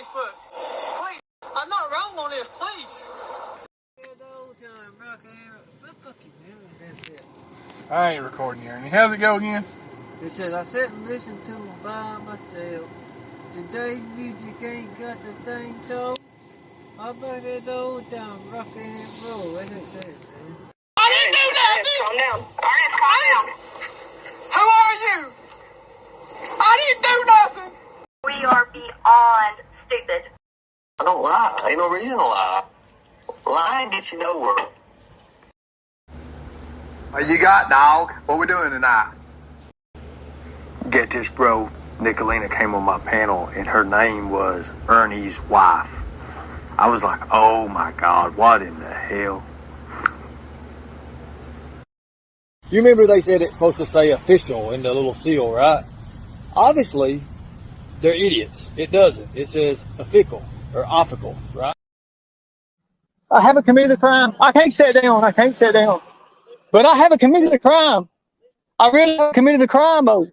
Facebook. Please, I'm not wrong on this, please. I ain't recording you, Ernie. How's it go again? It says, I sit and listen to them by myself. Today's music ain't got the thing told. I bet it old time rock and roll. That's what it says, man. I didn't do nothing. Calm down. All right, calm down. Who are you? I didn't do nothing. We are beyond stupid. I don't lie. Ain't no reason to lie. Lying gets you nowhere. What you got, dog? What we doing tonight? Get this, bro. Nicolina came on my panel, and her name was Ernie's wife. I was like, oh my God, what in the hell? You remember they said it's supposed to say official in the little seal, right? Obviously, they're idiots. It doesn't. It says official or official, right? I haven't committed a crime. I can't sit down. I can't sit down. But I haven't committed a crime. I really haven't committed a crime, though.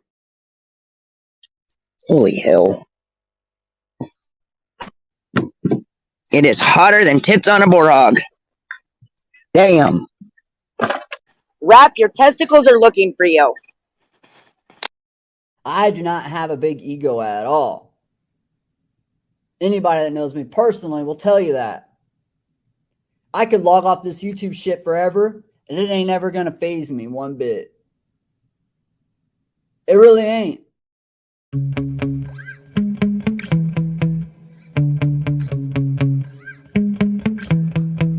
Holy hell. It is hotter than tits on a borog. Damn. Rap, your testicles are looking for you. I do not have a big ego at all. Anybody that knows me personally will tell you that. I could log off this YouTube shit forever, and it ain't ever gonna faze me one bit. It really ain't.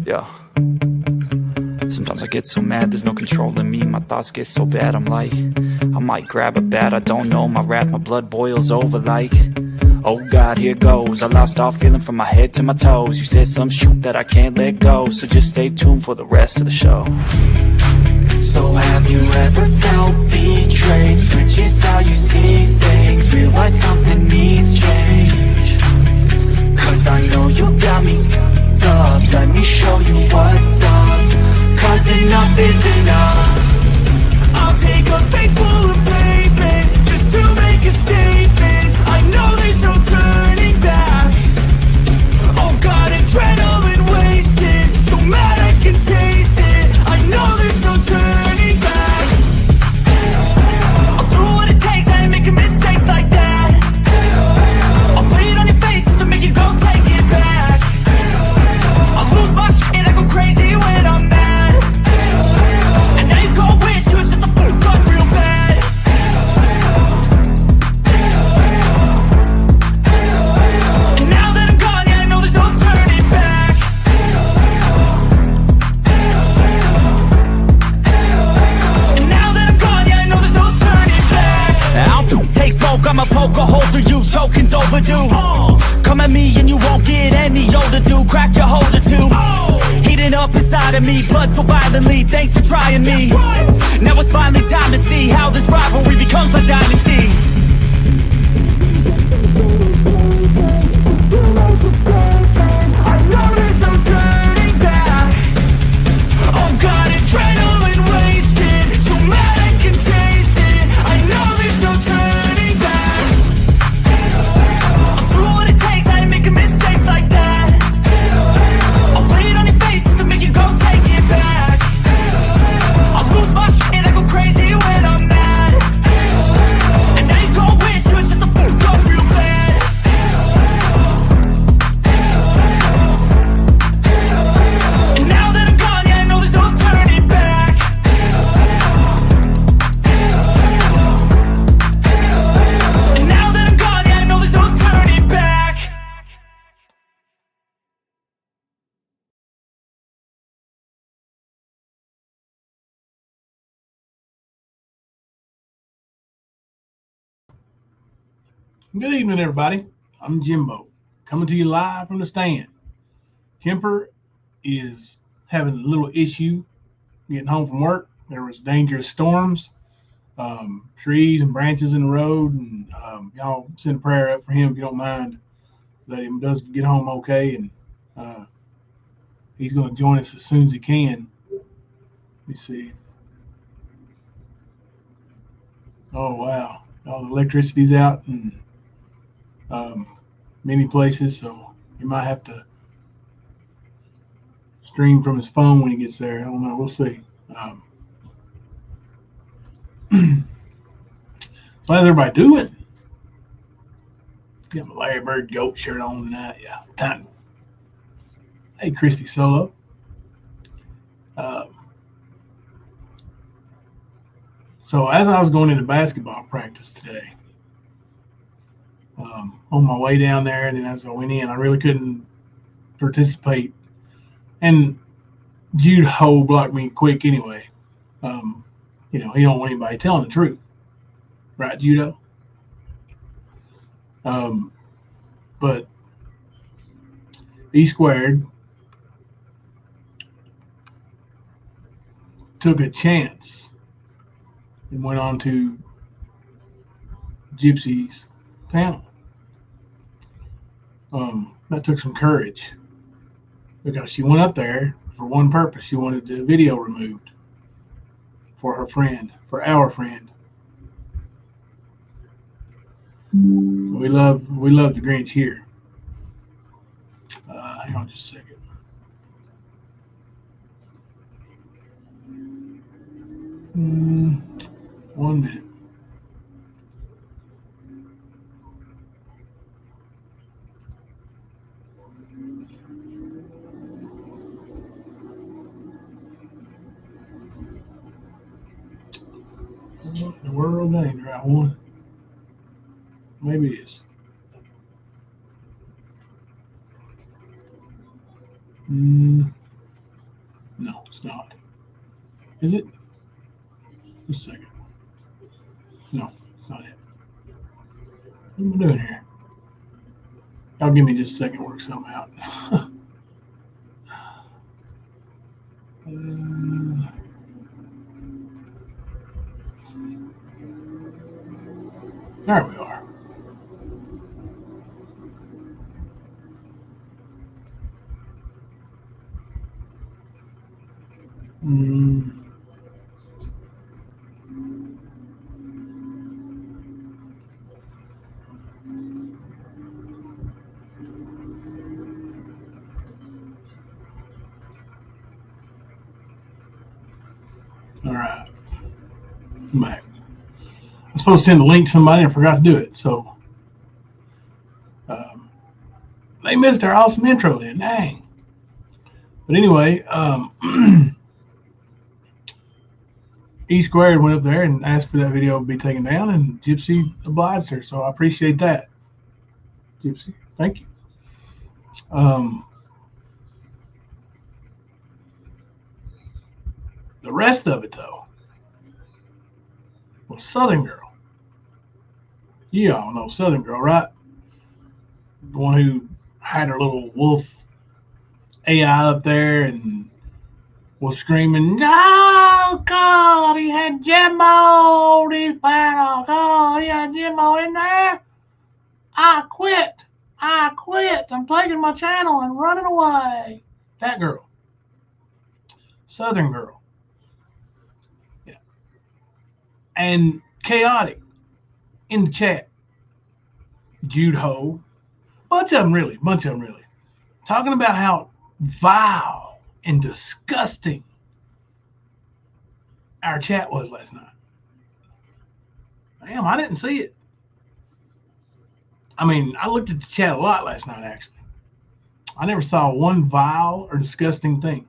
Yeah. Sometimes I get so mad, there's no controlling me. My thoughts get so bad, I'm like, I might grab a bat, I don't know. My wrath, my blood boils over like, oh God, here goes. I lost all feeling from my head to my toes. You said some shit that I can't let go, so just stay tuned for the rest of the show. So have you ever felt betrayed? Switches how you see things, realize something needs change. Cause I know you got me up, let me show you what's up. Cause enough is enough. I'll take a face full of pavement just to make a statement. I know there's no turning back. Oh God, adrenaline wasted, so mad I can taste it. I know there's no turning back. I'll do what it takes, I ain't making mistakes like that. I'll put it on your face to make you go take it back. I'll lose my shit, I go crazy when I'm mad. And now you go wish you would shut the fuck up real bad. And now that I'm gone, yeah, I know there's no turning back. And now that I'm gone, yeah, I know there's no turning back. I'll take smoke, I'ma poke a hole through you, choking's overdue. Come at me and you won't get any older, dude. Crack your holder too. Heating up inside of me, blood so violently. Thanks for trying me. Now it's finally time to see how this rivalry becomes my dynasty. I know there's no turning back. Oh God, adrenaline wasted, so mad I can taste it. I know there's no turning back. I'll do what it takes, I ain't making mistakes like that. I'll put it on your face to make you go take it back. I'll lose my shit, I go crazy when I'm mad. And now you go wish you would shut the fuck up real bad. And now that I'm gone, yeah, I know there's no turning back. And now that I'm gone, yeah, I know there's no turning back. Good evening, everybody. I'm Jimbo, coming to you live from the stand. Kemper is having a little issue getting home from work. There was dangerous storms, trees and branches in the road, and y'all send a prayer up for him if you don't mind, that he does get home okay, and he's going to join us as soon as he can. Let me see. Oh wow, all the electricity's out, and many places, so he might have to stream from his phone when he gets there. I don't know. We'll see. So how's everybody doing? Got my Larry Bird goat shirt on tonight. Yeah, time. Hey, Christy Solo. So as I was going into basketball practice today, on my way down there, and then as I went in, I really couldn't participate. And Jud-HO blocked me quick anyway. He don't want anybody telling the truth, right, Jud-HO? But Esquared took a chance and went on to Gypsy's panel. That took some courage because she went up there for one purpose. She wanted the video removed for her friend, for our friend. We love the Grinch here. Hang on just a second. 1 minute. What in the world? That ain't the right one. Maybe it is. No, it's not. Is it? Just a second. No, it's not it. What am I doing here? Y'all give me just a second to work something out. There we are. All right. I'm back. I was supposed to send a link to somebody and forgot to do it, so they missed our awesome intro then. Dang. But anyway, Esquared went up there and asked for that video to be taken down, and Gypsy obliged her, so I appreciate that. Gypsy, thank you. The rest of it, though, was Southern Girl. You all know Southern Girl, right? The one who had her little wolf AI up there and was screaming, "No, God, he had Jimbo on his panel. God, he had Jimbo in there. I quit. I'm taking my channel and running away." That girl. Southern Girl. Yeah. And Chaotic in the chat. Jud-HO. Bunch of them really. Talking about how vile and disgusting our chat was last night. Damn, I didn't see it. I mean, I looked at the chat a lot last night, actually. I never saw one vile or disgusting thing.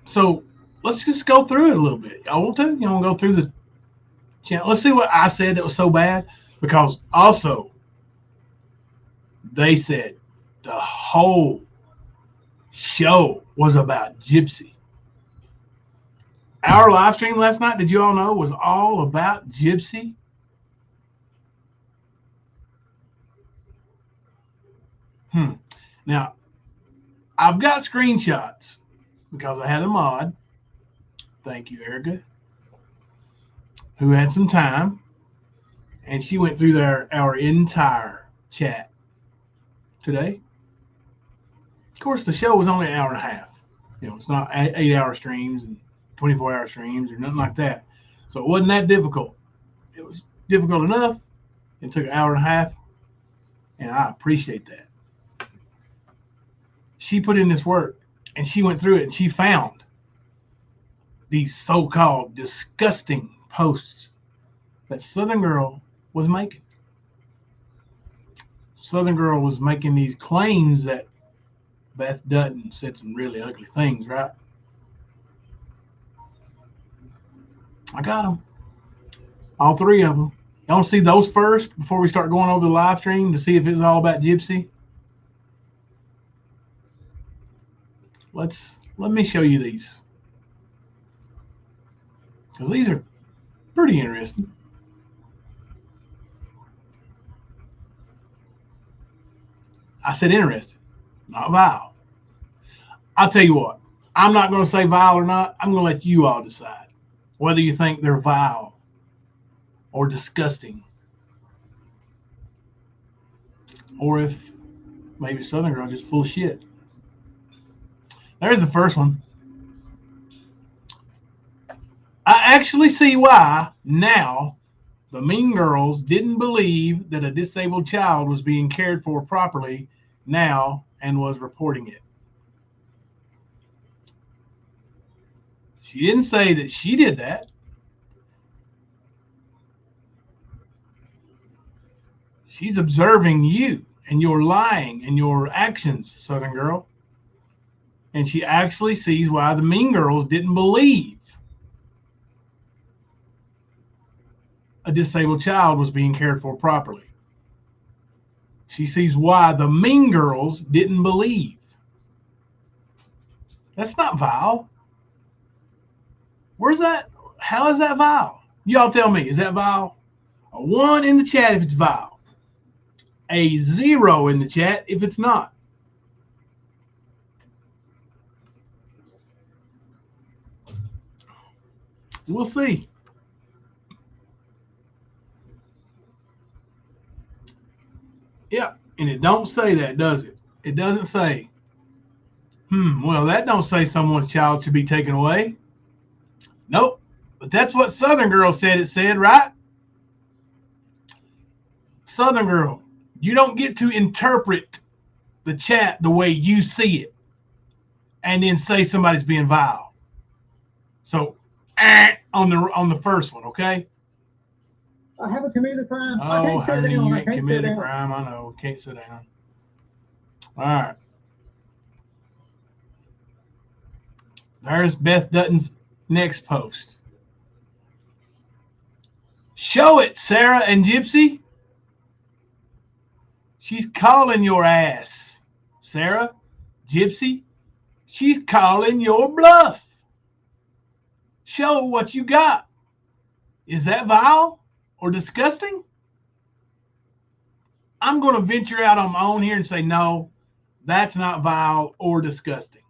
So let's just go through it a little bit. Y'all want to? You want to go through the channel? Let's see what I said that was so bad, because also they said the whole show was about Gypsy. Our live stream last night, did you all know, was all about Gypsy? Now, I've got screenshots because I had a mod. Thank you, Erica, who had some time, and she went through our entire chat today. Of course, the show was only an hour and a half. You know, it's not 8-hour streams and 24-hour streams or nothing like that. So it wasn't that difficult it was difficult enough. It took an hour and a half, and I appreciate that. She put in this work, and she went through it, and she found these so-called disgusting posts that Southern Girl was making. Southern Girl was making these claims that Beth Dutton said some really ugly things, right? I got them. All three of them. Y'all want to see those first before we start going over the live stream to see if it was all about Gypsy? Let me show you these. Because these are pretty interesting. I said interesting, not vile. I'll tell you what. I'm not going to say vile or not. I'm going to let you all decide whether you think they're vile or disgusting, or if maybe Southern Girl just full of shit. There's the first one. I actually see why now the mean girls didn't believe that a disabled child was being cared for properly now and was reporting it. She didn't say that she did that. She's observing you and your lying and your actions, Southern Girl. And she actually sees why the mean girls didn't believe a disabled child was being cared for properly. She sees why the mean girls didn't believe. That's not vile. Where's that? How is that vile? Y'all tell me, is that vile? A 1 in the chat if it's vile. A 0 in the chat if it's not. We'll see. Yeah, and it don't say that, does it? It doesn't say, well, that don't say someone's child should be taken away. Nope. But that's what Southern Girl said it said, right? Southern Girl, you don't get to interpret the chat the way you see it and then say somebody's being vile. So, on the first one, okay? I haven't committed a crime. Oh, honey, you ain't committed a crime. I know. Can't sit down. All right. There's Beth Dutton's next post. Show it, Sarah and Gypsy. She's calling your ass. Sarah, Gypsy, she's calling your bluff. Show what you got. Is that vile or disgusting? I'm going to venture out on my own here and say, no, that's not vile or disgusting.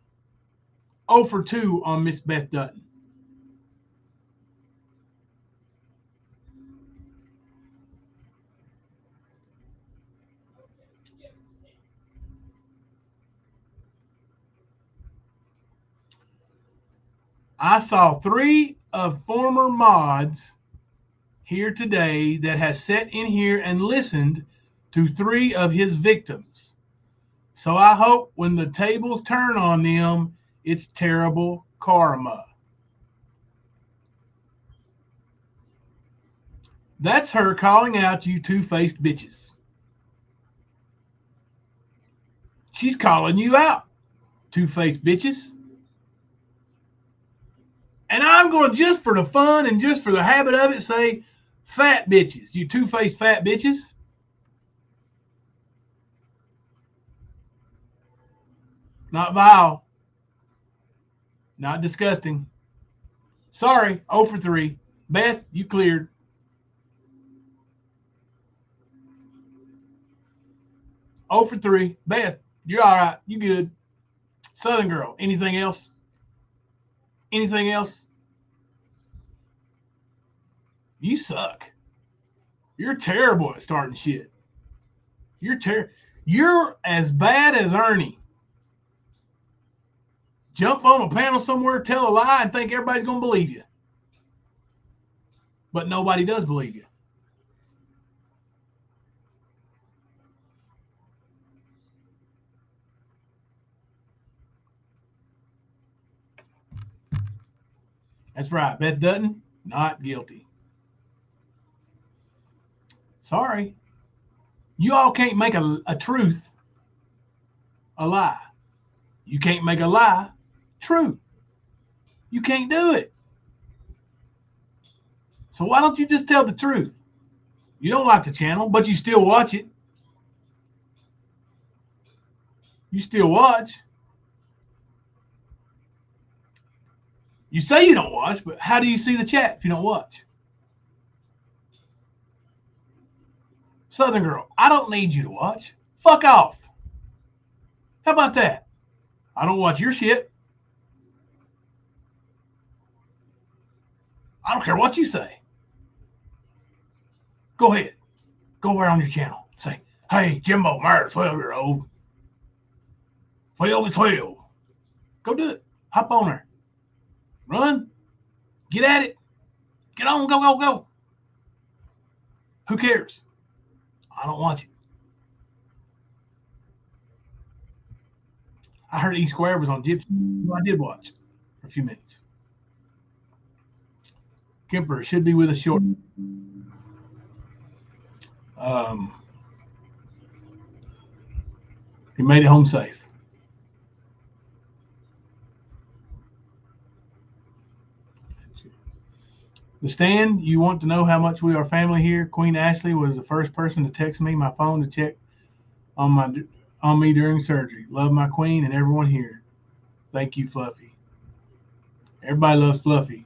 0 for 2 on Miss Beth Dutton. I saw 3 of former mods here today that has sat in here and listened to 3 of his victims. So I hope when the tables turn on them, it's terrible karma. That's her calling out you two-faced bitches. She's calling you out, two-faced bitches. And I'm going to, just for the fun and just for the habit of it, say fat bitches. You two-faced fat bitches. Not vile. Not disgusting. Sorry, 0 for 3. Beth, you cleared. Oh for 3. Beth, you're all right. You good. Southern Girl, anything else? Anything else? You suck. You're terrible at starting shit. You're as bad as Ernie. Jump on a panel somewhere, tell a lie, and think everybody's going to believe you. But nobody does believe you. That's right. Beth Dutton, not guilty. Sorry. You all can't make a truth a lie. You can't make a lie true. You can't do it. So why don't you just tell the truth? You don't like the channel, but you still watch it. You still watch. You say you don't watch, but how do you see the chat if you don't watch? Southern Girl, I don't need you to watch. Fuck off. How about that? I don't watch your shit. I don't care what you say. Go ahead. Go over on your channel. Say, hey, Jimbo Meyer, 12-year-old. 12 to 12. Go do it. Hop on there. Run. Get at it. Get on. Go, go, go. Who cares? I don't watch it. I heard Esquared was on Gypsy. I did watch it for a few minutes. Kemper should be with us shortly. He made it home safe. The Stand, you want to know how much we are family here? Queen Ashley was the first person to text me my phone to check on me during surgery. Love my queen and everyone here. Thank you, Fluffy. Everybody loves Fluffy.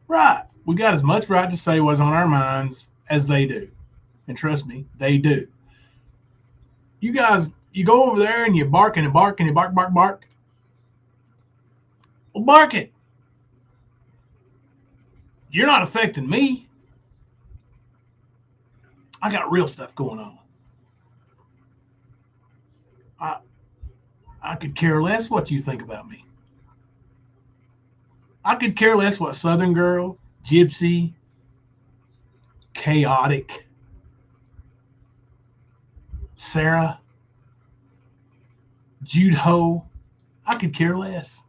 Right. We got as much right to say what's on our minds as they do. And trust me, they do. You guys, you go over there and you bark and you bark and you bark, bark, bark. Well, bark it. You're not affecting me. I got real stuff going on. I could care less what you think about me. I could care less what Southern Girl, Gypsy, Chaotic, Sarah, Jud-HO. I could care less.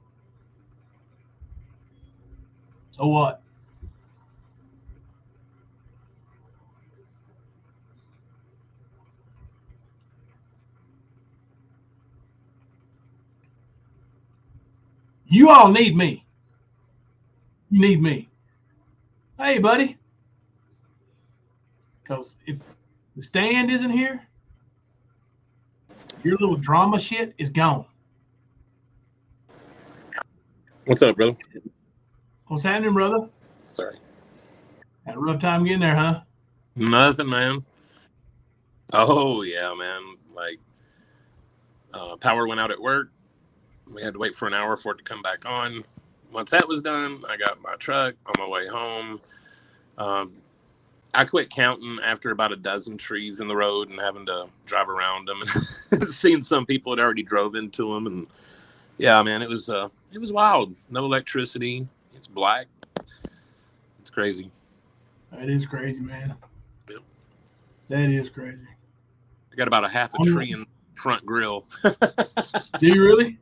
So what? You all need me. You need me. Hey, buddy. Because if the Stand isn't here, your little drama shit is gone. What's up, brother? What's happening, brother? Sorry. Had a rough time getting there, huh? Nothing, man. Oh, yeah, man. Like, power went out at work. We had to wait for an hour for it to come back on. Once that was done, I got my truck on my way home. I quit counting after about a dozen trees in the road and having to drive around them and seeing some people had already drove into them. And yeah, man, it was wild. No electricity. It's black. It's crazy. That is crazy, man. Yep. That is crazy. I got about a half a tree in the front grill. Do you really?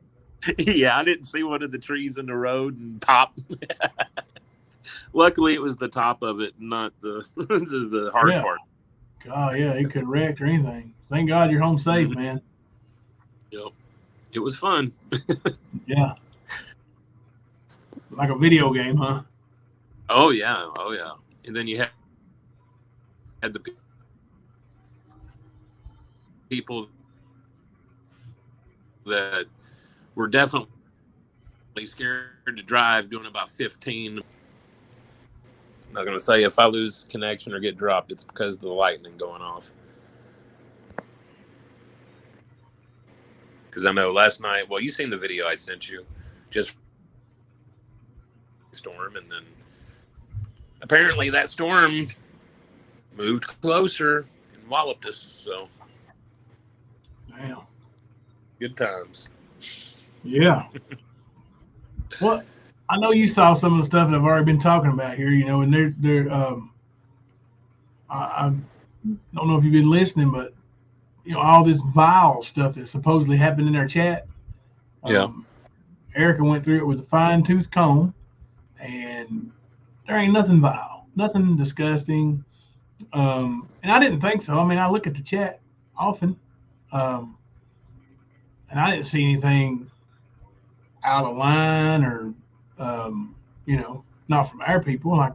Yeah, I didn't see one of the trees in the road and pop. Luckily, it was the top of it, not the the hard part. God, yeah, it could wreck or anything. Thank God you're home safe, man. Yep. It was fun. Yeah. Like a video game, huh? Oh, yeah. Oh, yeah. And then you had the people that were definitely scared to drive, doing about 15. I'm not going to say if I lose connection or get dropped, it's because of the lightning going off. Because I know last night, well, you seen the video I sent you, just storm, and then apparently that storm moved closer and walloped us. So, damn, good times. Yeah. Well, I know you saw some of the stuff that I've already been talking about here, you know, and they're I don't know if you've been listening, but all this vile stuff that supposedly happened in their chat. Yeah. Erica went through it with a fine-tooth comb, and there ain't nothing vile, nothing disgusting. And I didn't think so. I mean, I look at the chat often, and I didn't see anything out of line or, not from our people. Like,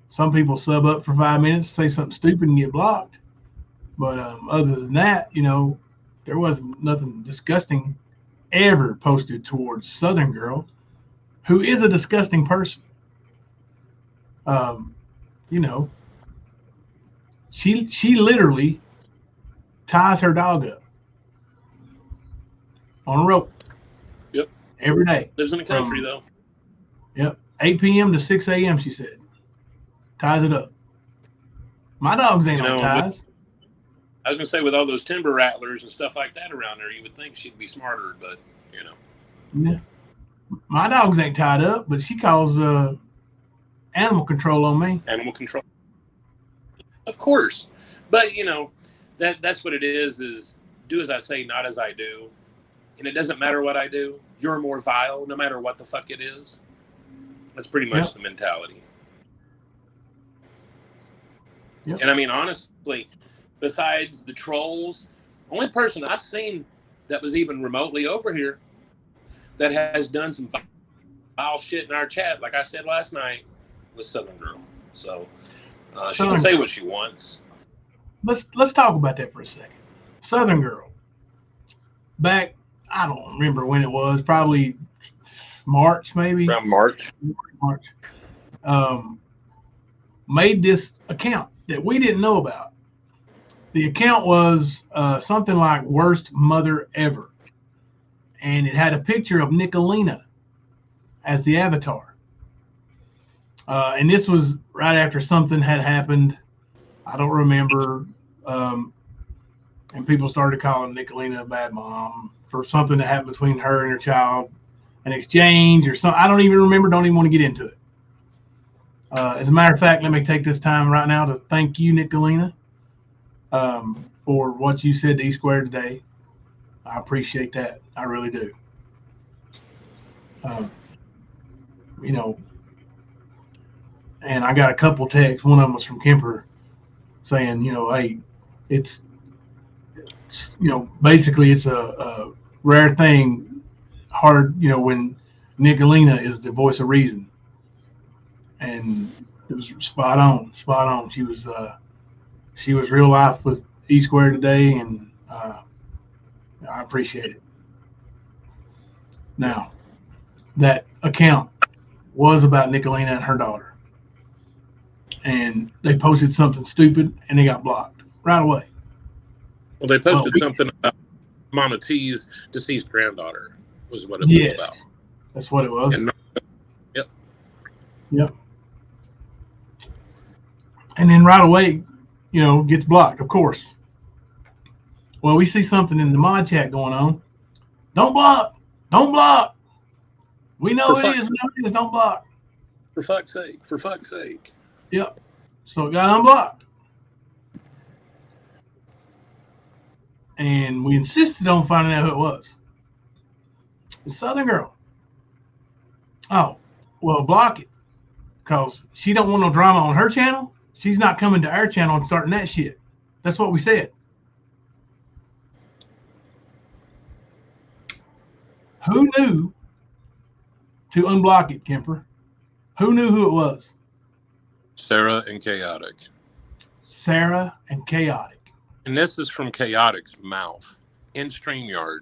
some people sub up for 5 minutes, say something stupid, and get blocked. But other than that, there wasn't nothing disgusting ever posted towards Southern Girl, who is a disgusting person. She literally ties her dog up on a rope. Yep. Every day. Lives in the country, though. Yep. 8 p.m. to 6 a.m., she said. Ties it up. My dogs ain't on ties. I was going to say, with all those timber rattlers and stuff like that around there, you would think she'd be smarter, but, Yeah. My dogs ain't tied up, but she calls animal control on me. Animal control. Of course. But, that's what it is do as I say, not as I do. And it doesn't matter what I do. You're more vile, no matter what the fuck it is. That's pretty much the mentality. Yep. And I mean, honestly, besides the trolls, the only person I've seen that was even remotely over here that has done some vile shit in our chat, like I said last night, was Southern Girl. So she can say what she wants. Let's talk about that for a second. Southern Girl. Back, I don't remember when it was, probably March, maybe. Around March. Made this account that we didn't know about. The account was something like worst mother ever. And it had a picture of Nicolina as the avatar. And this was right after something had happened. I don't remember. And people started calling Nicolina a bad mom for something that happened between her and her child, an exchange or something. I don't even remember. Don't even want to get into it. As a matter of fact, let me take this time right now to thank you, Nicolina, for what you said to Esquared today. I appreciate that. I really do. And I got a couple texts. One of them was from Kemper saying, hey, it's basically it's a rare thing, hard, when Nicolina is the voice of reason. And it was spot on. She was real life with Esquared today, and I appreciate it. Now, that account was about Nicolina and her daughter. And they posted something stupid, and they got blocked right away. Well, they posted something about Mama T's deceased granddaughter, was what it was about. That's what it was. Yep. And then right away, gets blocked, of course. Well, we see something in the mod chat going on. Don't block. Don't block. We know it is. Don't block. For fuck's sake. Yep. So it got unblocked. And we insisted on finding out who it was. The Southern Girl. Oh, well, block it. Because she don't want no drama on her channel. She's not coming to our channel and starting that shit. That's what we said. Who knew to unblock it, Kemper? Who knew who it was? Sarah and Chaotic. And this is from Chaotic's mouth in StreamYard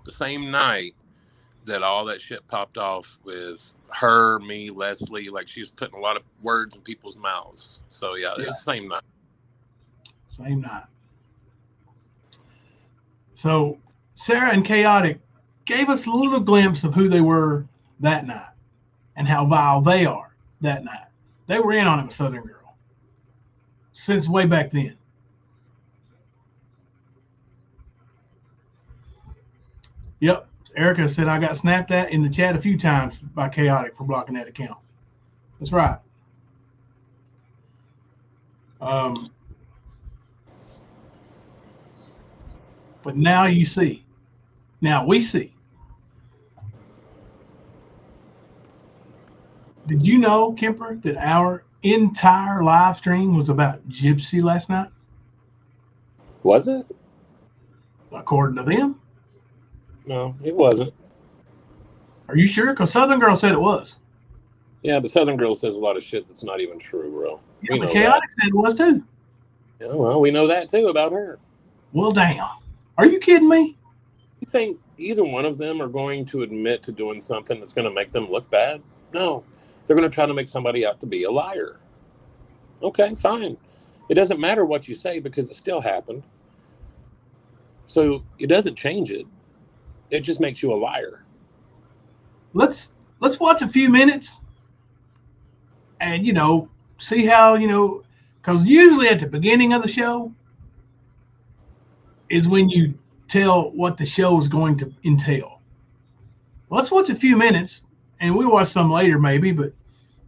the same night that all that shit popped off with her, me, Leslie. Like, she was putting a lot of words in people's mouths. So, yeah. It's the same night. Same night. So, Sarah and Chaotic gave us a little glimpse of who they were that night and how vile they are that night. They were in on it with Southern Girl since way back then. Yep. Erica said I got snapped at in the chat a few times by Chaotic for blocking that account. That's right. But now you see. Now we see. Did you know, Kemper, that our entire live stream was about Gypsy last night? Was it? According to them. No, it wasn't. Are you sure? Because Southern Girl said it was. Yeah, but Southern Girl says a lot of shit that's not even true, bro. Yeah, We but know Chaotic that. said it was too. Yeah, well, we know that too about her. Well, damn. Are you kidding me? You think either one of them are going to admit to doing something that's going to make them look bad? No. They're going to try to make somebody out to be a liar. Okay, fine. It doesn't matter what you say because it still happened. So it doesn't change it. It just makes you a liar. Let's watch a few minutes and, see how, because usually at the beginning of the show is when you tell what the show is going to entail. Let's watch a few minutes, and we'll watch some later maybe,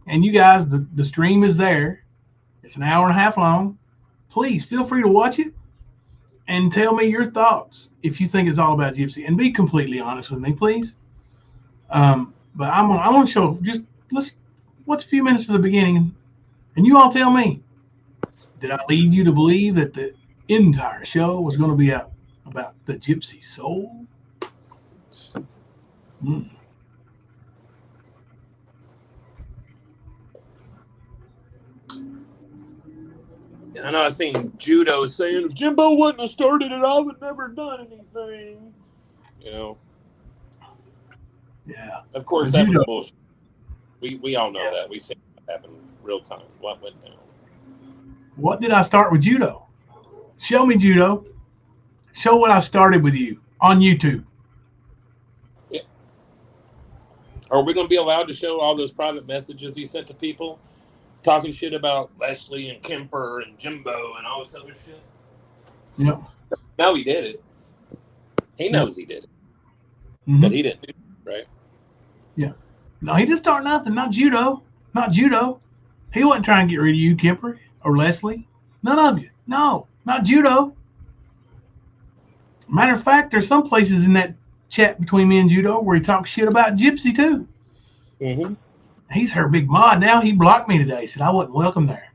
and you guys, the stream is there. It's an hour and a half long. Please feel free to watch it and tell me your thoughts if you think it's all about Gypsy, and be completely honest with me, please. But I want to show, let's watch a few minutes of the beginning, and you all tell me, did I lead you to believe that the entire show was going to be about the Gypsy soul? I know I've seen Jud-HO saying, if Jimbo wouldn't have started it, I would never done anything. Yeah. Of course, that was bullshit. We all know that. We see what happened real time. What went down. What did I start with Jud-HO? Show me Jud-HO. Show what I started with you on YouTube. Yeah. Are we going to be allowed to show all those private messages he sent to people talking shit about Leslie and Kemper and Jimbo and all this other shit? Yep. No, he did it. He knows he did it. Mm-hmm. But he didn't do it, right? Yeah. No, he didn't start nothing. Not Jud-HO. Not Jud-HO. He wasn't trying to get rid of you, Kemper, or Leslie. None of you. No, not Jud-HO. Matter of fact, there's some places in that chat between me and Jud-HO where he talks shit about Gypsy too. Mm-hmm. He's her big mod now. He blocked me today. Said I wasn't welcome there.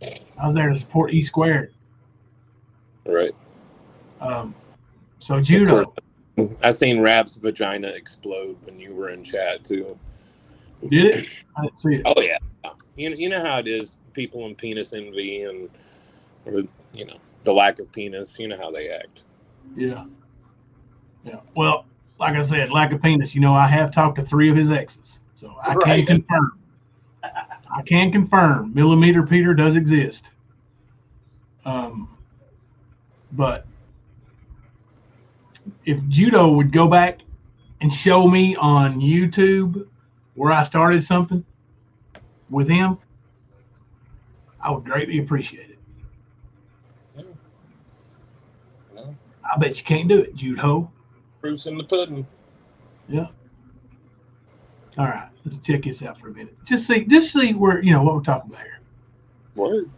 I was there to support Esquared. Right. So Jud-HO. I seen Rap's vagina explode when you were in chat too. Did it? I didn't see it. Oh yeah. You know how it is. People in penis envy and the lack of penis. You know how they act. Yeah. Yeah. Well, like I said, lack of penis. I have talked to 3 of his exes, so I can confirm. I can confirm Millimeter Peter does exist. But if Jud-HO would go back and show me on YouTube where I started something with him, I would greatly appreciate it. Yeah. I bet you can't do it, Jud-HO. Proof's in the pudding. Yeah. All right, let's check this out for a minute. Just see where what we're talking about here. Word.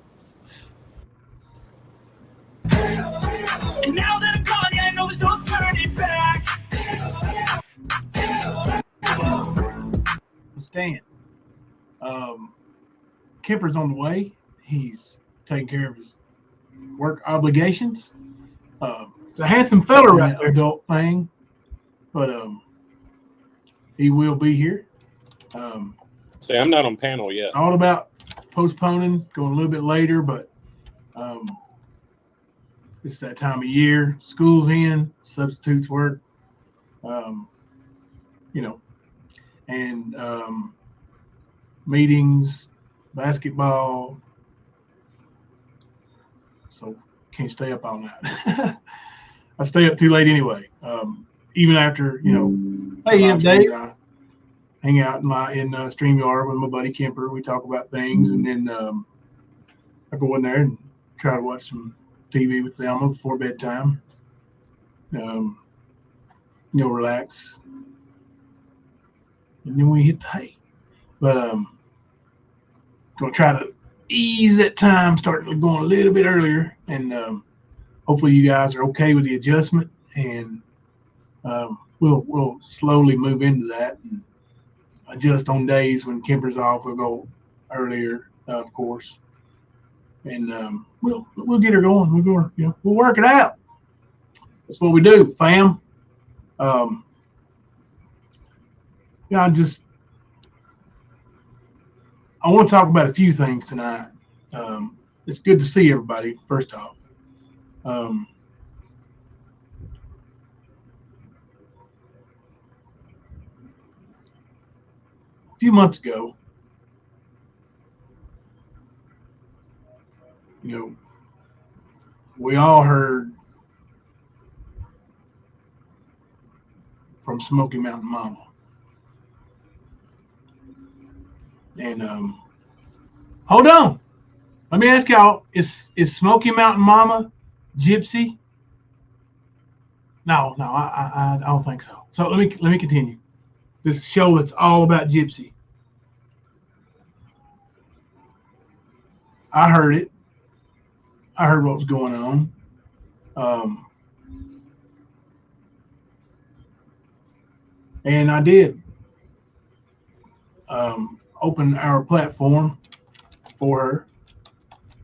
And now that I'm gone, yeah, I know there's no turning back. Stan. Kemper's on the way. He's taking care of his work obligations. It's a handsome fella right there, adult thing, but he will be here. Say, I'm not on panel yet. All about postponing, going a little bit later, but it's that time of year. School's in, substitutes work, and meetings, basketball. So can't stay up all night. I stay up too late anyway. Even after, hey, Dave, I hang out in StreamYard with my buddy Kemper. We talk about things, and then I go in there and try to watch some TV with Thelma before bedtime. Relax, and then we hit the hay. But gonna try to ease that time, starting going a little bit earlier, and hopefully you guys are okay with the adjustment, and we'll slowly move into that and adjust on days when Kemper's off. We'll go earlier, of course, and we'll get her going. We'll work it out. That's what we do, fam. Yeah, I want to talk about a few things tonight. It's good to see everybody, first off. A few months ago, we all heard from Smoky Mountain Mama. And hold on. Let me ask y'all, is Smoky Mountain Mama gypsy? No, I don't think so. So let me continue. This show that's all about gypsy. I heard it. I heard what was going on. And I did open our platform for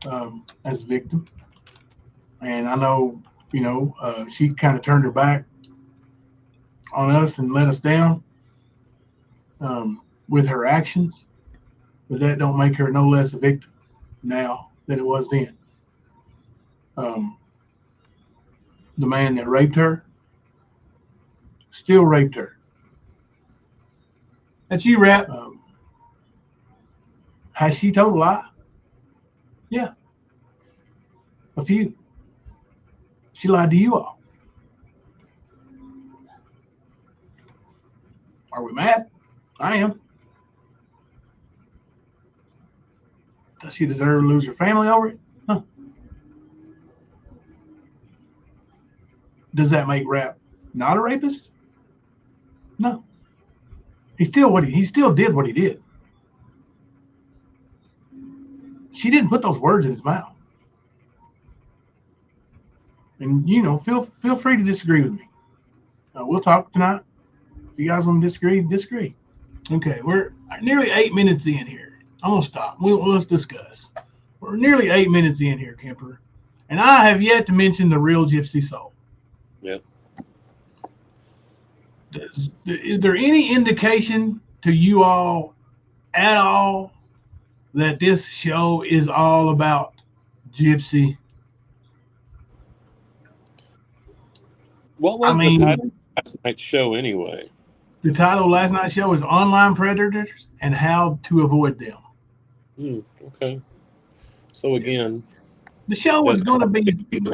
her as a victim. And I know, she kind of turned her back on us and let us down with her actions. But that don't make her no less a victim now than it was then. The man that raped her still raped her. That's you, Rap. Has she told a lie? Yeah. A few. She lied to you all. Are we mad? I am. Does she deserve to lose her family over it? Huh. Does that make Rap not a rapist? No. He still did what he did. She didn't put those words in his mouth. And feel free to disagree with me. We'll talk tonight. If you guys want to disagree. Okay, we're nearly 8 minutes in here. I'm gonna stop. Let's discuss. We're nearly 8 minutes in here, Kemper, and I have yet to mention the real gypsy soul. Yep. Is there any indication to you all at all that this show is all about gypsy? What was the title of last night's show anyway? The title of last night's show is Online Predators and How to Avoid Them. Okay. So again, the show was going to be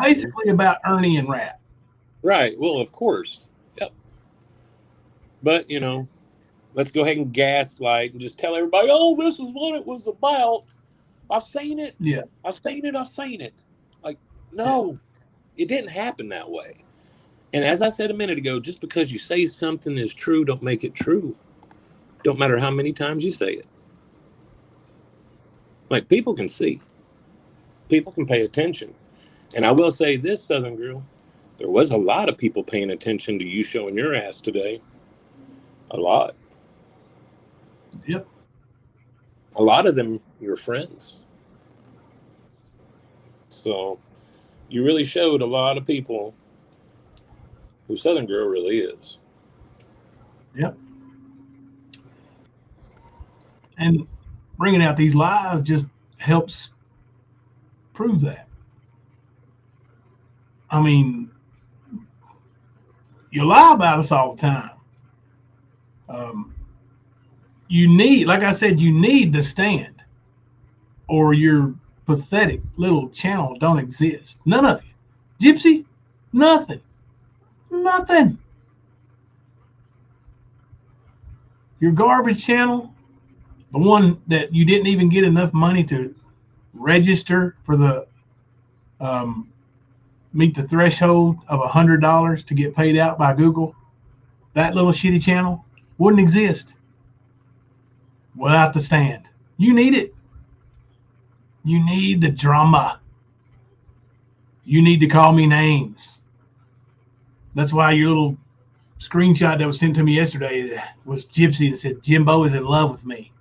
basically about Ernie and Rat. Right. Well, of course. Yep. But, let's go ahead and gaslight and just tell everybody, oh, this is what it was about. I've seen it. Yeah. I've seen it. Like, no, It didn't happen that way. And as I said a minute ago, just because you say something is true, don't make it true. Don't matter how many times you say it. Like, people can see. People can pay attention. And I will say this, Southern Girl, there was a lot of people paying attention to you showing your ass today. A lot. Yep. A lot of them, your friends. So you really showed a lot of people who Southern Girl really is. Yep. And bringing out these lies just helps prove that. I mean, you lie about us all the time. You need, like I said, you need to stand, or your pathetic little channel don't exist. None of you. Gypsy, nothing. Nothing. Your garbage channel, the one that you didn't even get enough money to register for the meet the threshold of $100 to get paid out by Google, that little shitty channel wouldn't exist without the stand. You need it. You need the drama. You need to call me names. That's why your little screenshot that was sent to me yesterday was Gypsy and said Jimbo is in love with me.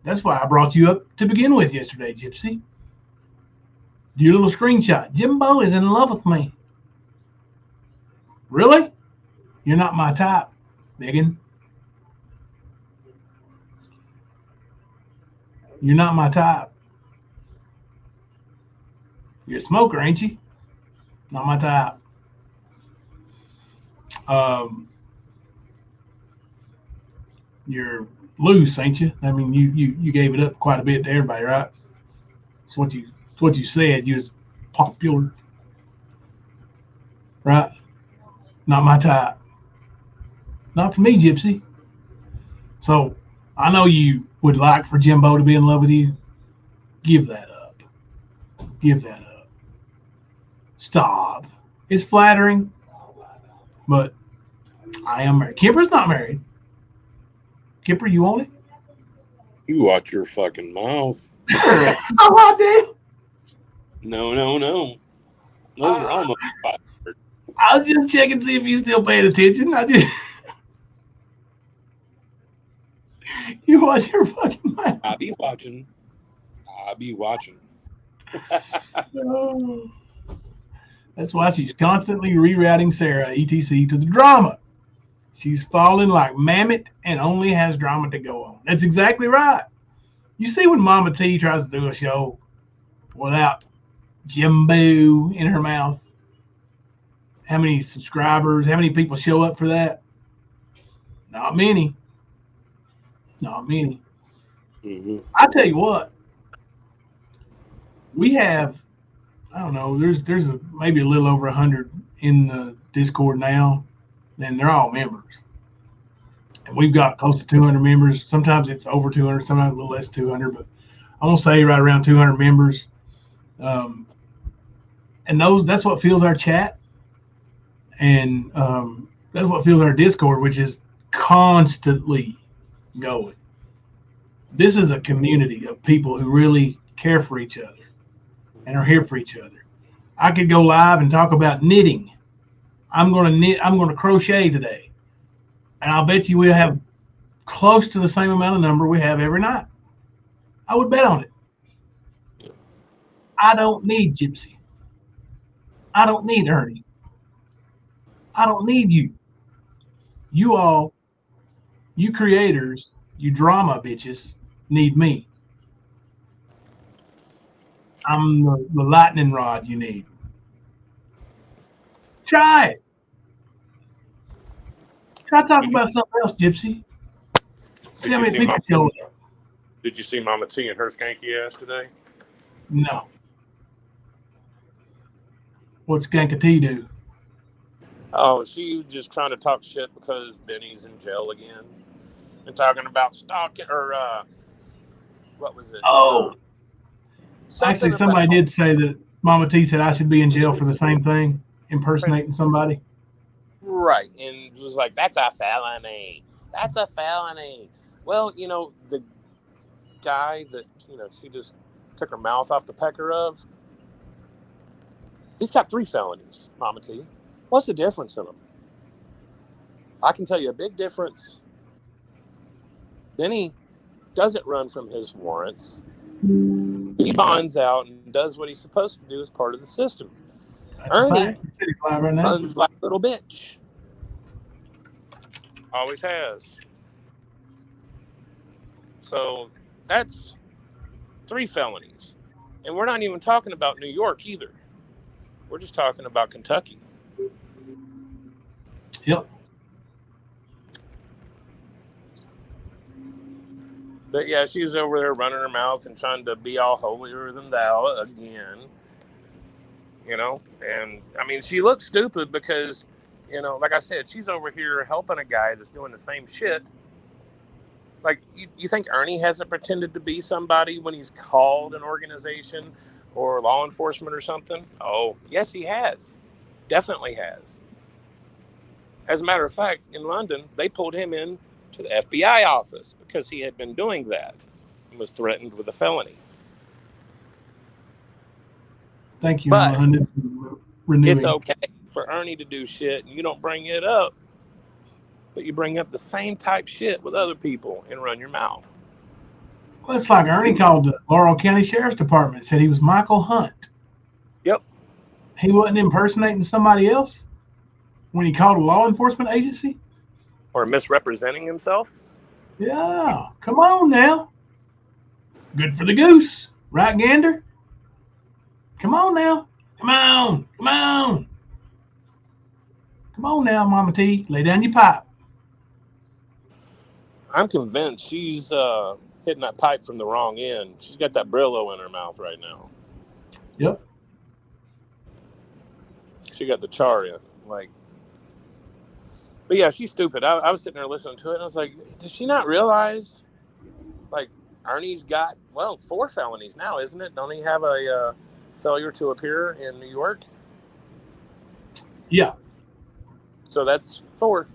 That's why I brought you up to begin with yesterday, Gypsy. Your little screenshot. Jimbo is in love with me. Really? You're not my type, Megan. You're not my type. You're a smoker, ain't you? Not my type. You're loose, ain't you? I mean, you gave it up quite a bit to everybody, right? It's what you said. You was popular, right? Not my type. Not for me, Gypsy. So I know you would like for Jimbo to be in love with you. Give that up. Give that up. Stop. It's flattering, but I am married. Kipper's not married. Kipper, you want it? You watch your fucking mouth. Oh, I did. No. Those are almost fired. I was just checking to see if you still paying attention. I did. You watch your fucking mouth. I be watching. Oh. That's why she's constantly rerouting Sarah, etc., to the drama. She's falling like Mammoth and only has drama to go on. That's exactly right. You see when Mama T tries to do a show without Jimbo in her mouth, how many subscribers, how many people show up for that? Not many. Not many. Mm-hmm. I tell you what, we have, I don't know, there's maybe a little over 100 in the Discord now, and they're all members. And we've got close to 200 members. Sometimes it's over 200, sometimes a little less than 200, but I'm going to say right around 200 members. And that's what fuels our chat. And that's what fuels our Discord, which is constantly going. This is a community of people who really care for each other and are here for each other. I could go live and talk about knitting. I'm going to knit. I'm going to crochet today. And I'll bet you we'll have close to the same amount of number we have every night. I would bet on it. I don't need Gypsy. I don't need Ernie. I don't need you. You all, you creators, you drama bitches, need me. I'm the lightning rod you need. Try it. Try talking about something else, Gypsy. See how many people show up. Did you see Mama T and her skanky ass today? No. What's Skanka T do? Oh, she was just trying to talk shit because Benny's in jail again. And talking about stalking, or what was it? Oh. Actually, somebody did say that Mama T said I should be in jail for the same thing, impersonating somebody. Right. And it was like, that's a felony. That's a felony. Well, you know, the guy that, you know, she just took her mouth off the pecker of, he's got 3 felonies, Mama T. What's the difference in them? I can tell you a big difference. Benny doesn't run from his warrants. He bonds out and does what he's supposed to do as part of the system. Ernie runs like a little bitch. Always has. So that's 3 felonies. And we're not even talking about New York either. We're just talking about Kentucky. Yep. But yeah, she was over there running her mouth and trying to be all holier than thou again. You know, and I mean, she looks stupid because, you know, like I said, she's over here helping a guy that's doing the same shit. Like, you think Ernie hasn't pretended to be somebody when he's called an organization or law enforcement or something? Oh, yes, he has. Definitely has. As a matter of fact, in London, they pulled him in to the FBI office because he had been doing that and was threatened with a felony. Thank you, But Emma. Renewing. it's okay for Ernie to do shit and you don't bring it up, but you bring up the same type shit with other people and run your mouth. Well, it's like Ernie called the Laurel County Sheriff's Department, said he was Michael Hunt. Yep. He wasn't impersonating somebody else when he called a law enforcement agency? Or misrepresenting himself? Yeah. Come on now. Good for the goose. Right, Gander? Come on now. Come on. Come on. Come on now, Mama T. Lay down your pipe. I'm convinced she's hitting that pipe from the wrong end. She's got that Brillo in her mouth right now. Yep. She got the char in. Like, but yeah, she's stupid. I was sitting there listening to it, and I was like, does she not realize, like, Ernie's got, 4 felonies now, isn't it? Don't he have a failure to appear in New York? Yeah. So that's 4.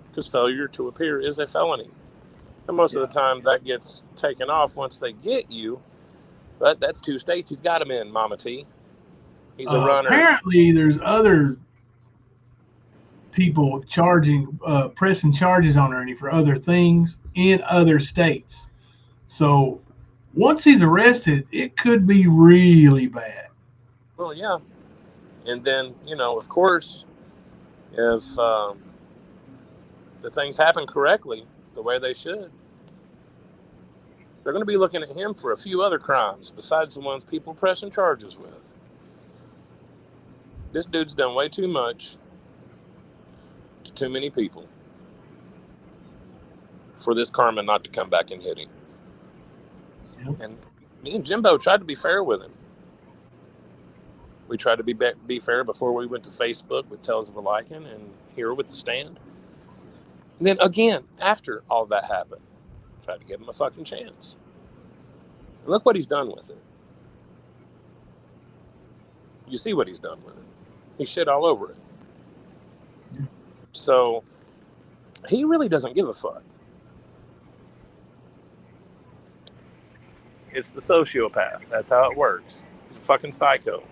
Because failure to appear is a felony. And most of the time that gets taken off once they get you. But that's 2 states he's got him in, Mama T. He's a runner. Apparently there's other people pressing charges on Ernie for other things in other states. So once he's arrested, it could be really bad. Well, yeah. And then, of course, if the things happen correctly, the way they should, they're going to be looking at him for a few other crimes besides the ones people pressing charges with. This dude's done way too much to too many people for this karma not to come back and hit him. Yep. And me and Jimbo tried to be fair with him. We tried to be fair before we went to Facebook with Tales of a Lycan and here with The Stand. And then again, after all that happened, tried to give him a fucking chance. And look what he's done with it. You see what he's done with it. He shit all over it. So he really doesn't give a fuck. It's the sociopath. That's how it works. He's a fucking psycho.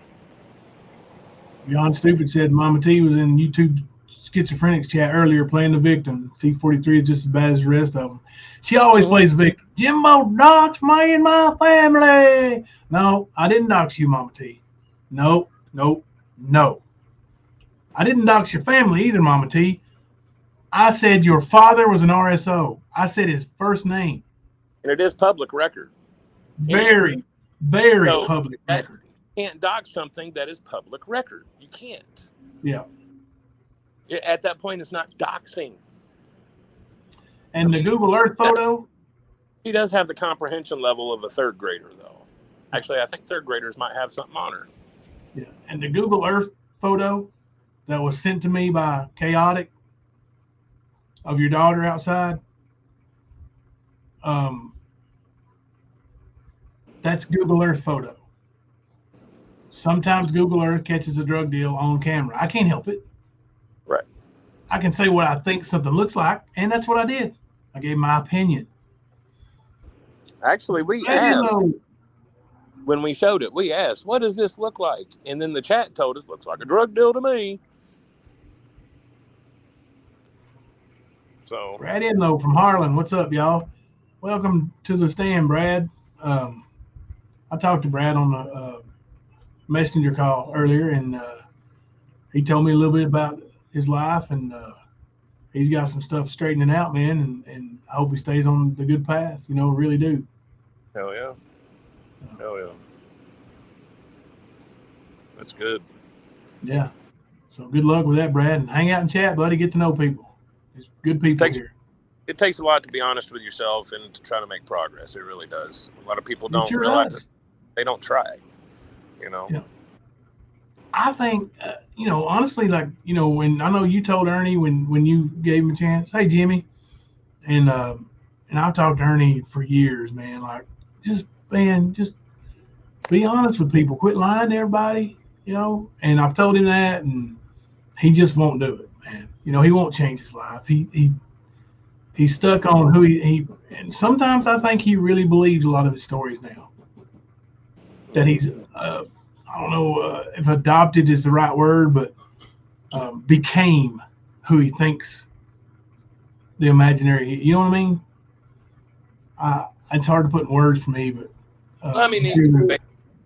Beyond Stupid said Mama T was in YouTube Schizophrenics chat earlier playing the victim. T43 is just as bad as the rest of them. She always plays the victim. Jimbo doxed me and my family. No, I didn't dox you, Mama T. No. I didn't dox your family either, Mama T. I said your father was an RSO. I said his first name. And it is public record. Very public record. You can't dox something that is public record. You can't. Yeah. At that point, it's not doxing. And the Google Earth photo? She does have the comprehension level of a 3rd grader, though. Actually, I think 3rd graders might have something on her. Yeah. And the Google Earth photo that was sent to me by Chaotic of your daughter outside, that's Google Earth photo. Sometimes Google Earth catches a drug deal on camera. I can't help it. Right. I can say what I think something looks like, and that's what I did. I gave my opinion. Actually, we asked, when we showed it, we asked, what does this look like? And then the chat told us, looks like a drug deal to me. So Brad Enlow from Harlan. What's up, y'all? Welcome to the stand, Brad. I talked to Brad on the messenger call earlier, and he told me a little bit about his life, and he's got some stuff straightening out, man, and I hope he stays on the good path. Really do. Hell yeah. Hell yeah. That's good. Yeah. So good luck with that, Brad, and hang out and chat, buddy. Get to know people. There's good people here. It takes a lot to be honest with yourself and to try to make progress. It really does. A lot of people don't realize it. They don't try. Yeah. I think, honestly, when I know you told Ernie when you gave him a chance, hey, Jimmy, and I've talked to Ernie for years, man, like, just be honest with people. Quit lying to everybody, and I've told him that, and he just won't do it, man. He won't change his life. He's stuck on who he and sometimes I think he really believes a lot of his stories now. that he's I don't know if adopted is the right word, but became who he thinks the imaginary. You know what I mean? It's hard to put in words for me, but I mean, he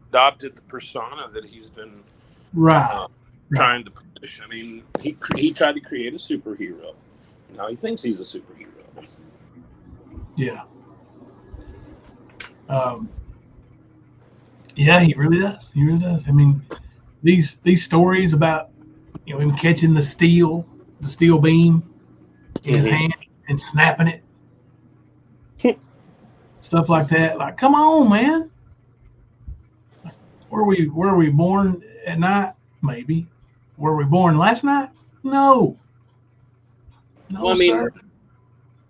adopted the persona that he's been trying to push. I mean, he tried to create a superhero. Now he thinks he's a superhero. Yeah. Yeah, he really does. He really does. I mean, these stories about him catching the steel beam in his hand and snapping it, stuff like that. Like, come on, man. Were we born at night? Maybe. Were we born last night? No. Well, I mean,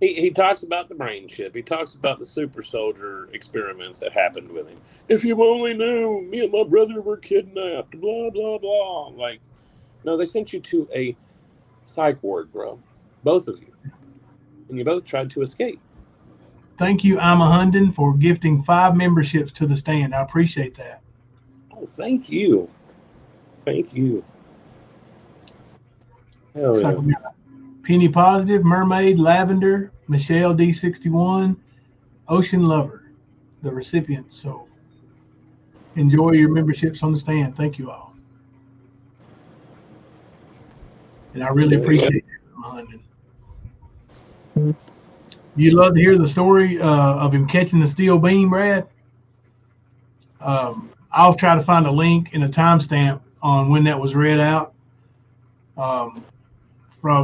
he talks about the brain chip. He talks about the super soldier experiments that happened with him. If you only knew, me and my brother were kidnapped, blah, blah, blah. Like, no, they sent you to a psych ward, bro. Both of you. And you both tried to escape. Thank you, I'm a Hunden, for gifting 5 memberships to the stand. I appreciate that. Oh, thank you. Thank you. Hell yeah. Penny Positive, Mermaid, Lavender, Michelle D61, Ocean Lover, the recipients. So enjoy your memberships on the stand. Thank you all. And I really appreciate it. You'd love to hear the story of him catching the steel beam, Brad? I'll try to find a link and a timestamp on when that was read out from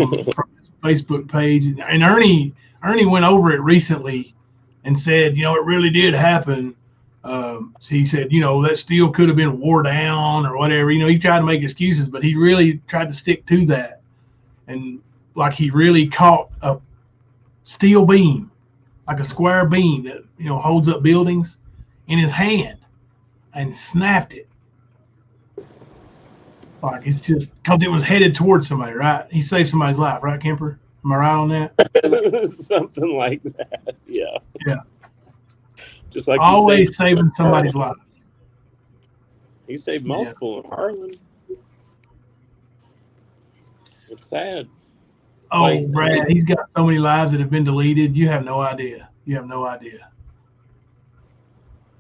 his Facebook page. And Ernie went over it recently and said, it really did happen. So he said, that steel could have been wore down or whatever. He tried to make excuses, but he really tried to stick to that. And like he really caught a steel beam, like a square beam that, holds up buildings, in his hand and snapped it. Like, it's just because it was headed towards somebody, right? He saved somebody's life, right, Kemper? Am I right on that? Something like that. Yeah. Yeah. Just like always saving somebody's life. He saved multiple in Harlan. It's sad. Oh, Brad, he's got so many lives that have been deleted. You have no idea. You have no idea.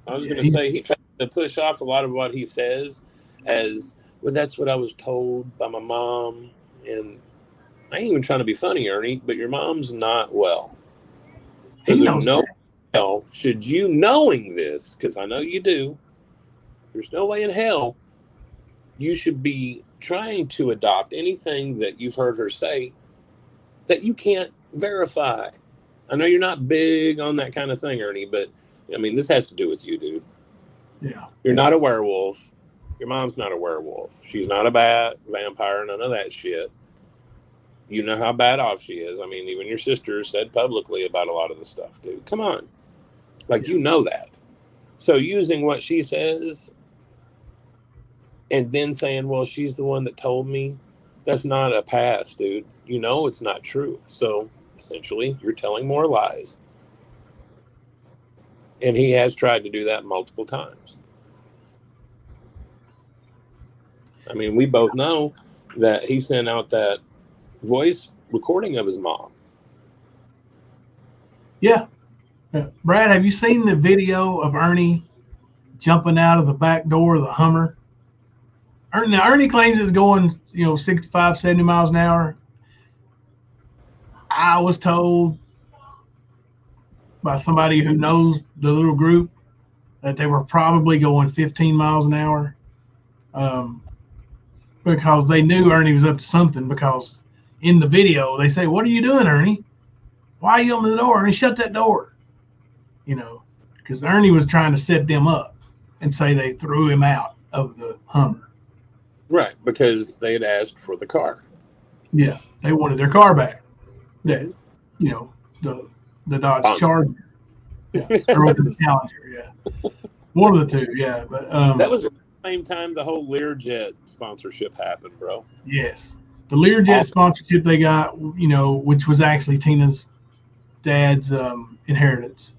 I was going to say, he tried to push off a lot of what he says as, well, that's what I was told by my mom. And I ain't even trying to be funny, Ernie, but your mom's not well. So there's no hell, should you knowing this, because I know you do, there's no way in hell you should be trying to adopt anything that you've heard her say that you can't verify. I know you're not big on that kind of thing, Ernie, but I mean, this has to do with you, dude. Yeah. You're not a werewolf. Your mom's not a werewolf. She's not a bat, vampire, none of that shit. You know how bad off she is. I mean, even your sister said publicly about a lot of the stuff, dude. Come on. Like, you know that. So using what she says and then saying, well, she's the one that told me, that's not a pass, dude. You know it's not true. So essentially, you're telling more lies. And he has tried to do that multiple times. I mean, we both know that he sent out that voice recording of his mom. Yeah. Brad, have you seen the video of Ernie jumping out of the back door of the Hummer? Ernie claims it's going, 65, 70 miles an hour. I was told by somebody who knows the little group that they were probably going 15 miles an hour because they knew Ernie was up to something, because in the video they say, what are you doing, Ernie? Why are you on the door? Ernie, shut that door. Because Ernie was trying to set them up and say they threw him out of the Hummer. Right, because they had asked for the car. Yeah, they wanted their car back. Yeah, the Dodge Charger. Yeah, or the Challenger. Yeah, one of the two. Yeah, but that was at the same time the whole Learjet sponsorship happened, bro. Yes, the Learjet sponsorship they got, which was actually Tina's dad's inheritance.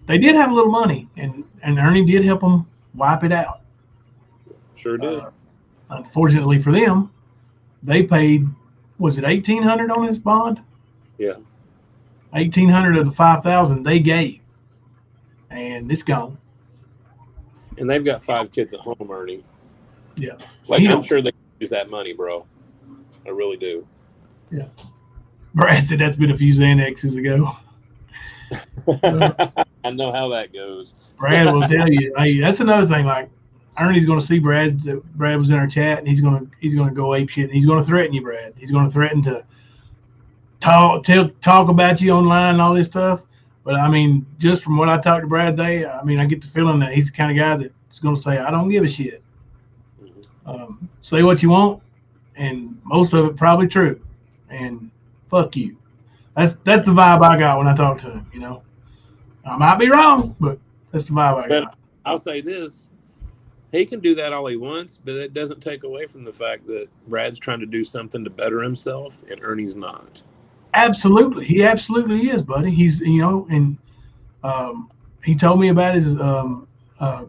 they did have a little money, and Ernie did help them wipe it out. Sure did. Unfortunately for them, they paid, was it $1,800 on his bond? Yeah. $1,800 of the $5,000 they gave, and it's gone. And they've got 5 kids at home, Ernie. Yeah. Like, I'm sure they use that money, bro. I really do. Yeah. Brad said that's been a few Xanaxes ago. I know how that goes. Brad will tell you. Hey, that's another thing. Like, Ernie's going to see Brad. Brad was in our chat, and he's going to go ape shit. And he's going to threaten you, Brad. He's going to threaten to talk about you online and all this stuff. But I mean, just from what I talked to Brad today, I mean, I get the feeling that he's the kind of guy that's going to say, "I don't give a shit." Say what you want, and most of it probably true. And fuck you. That's the vibe I got when I talk to him. You know, I might be wrong, but that's the vibe I got. I'll say this: he can do that all he wants, but it doesn't take away from the fact that Brad's trying to do something to better himself, and Ernie's not. Absolutely, he absolutely is, buddy. He's and he told me about his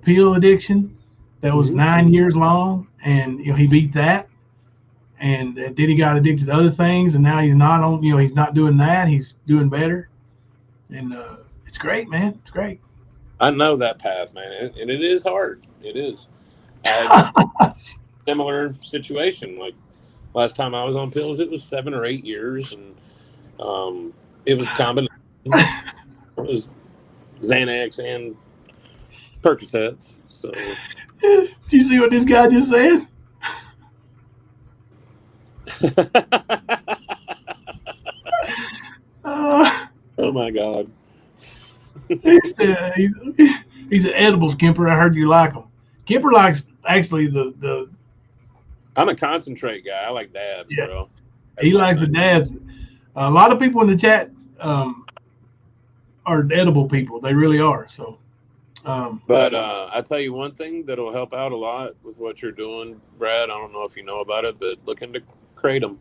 pill addiction that was 9 years long, and he beat that, and then he got addicted to other things, and now he's not on. He's not doing that. He's doing better, and it's great, man. It's great. I know that path, man, and it is hard. It is. I had a similar situation. Like last time I was on pills, it was 7 or 8 years, and it was a combination. It was Xanax and Percocets. So, do you see what this guy just said? Oh my God! He said he's an edibles, Kemper. I heard you like them. Kemper likes actually the. I'm a concentrate guy. I like dabs, bro. He likes the dabs. A lot of people in the chat are edible people. They really are. So, but I tell you one thing that'll help out a lot with what you're doing, Brad. I don't know if you know about it, but look into Kratom.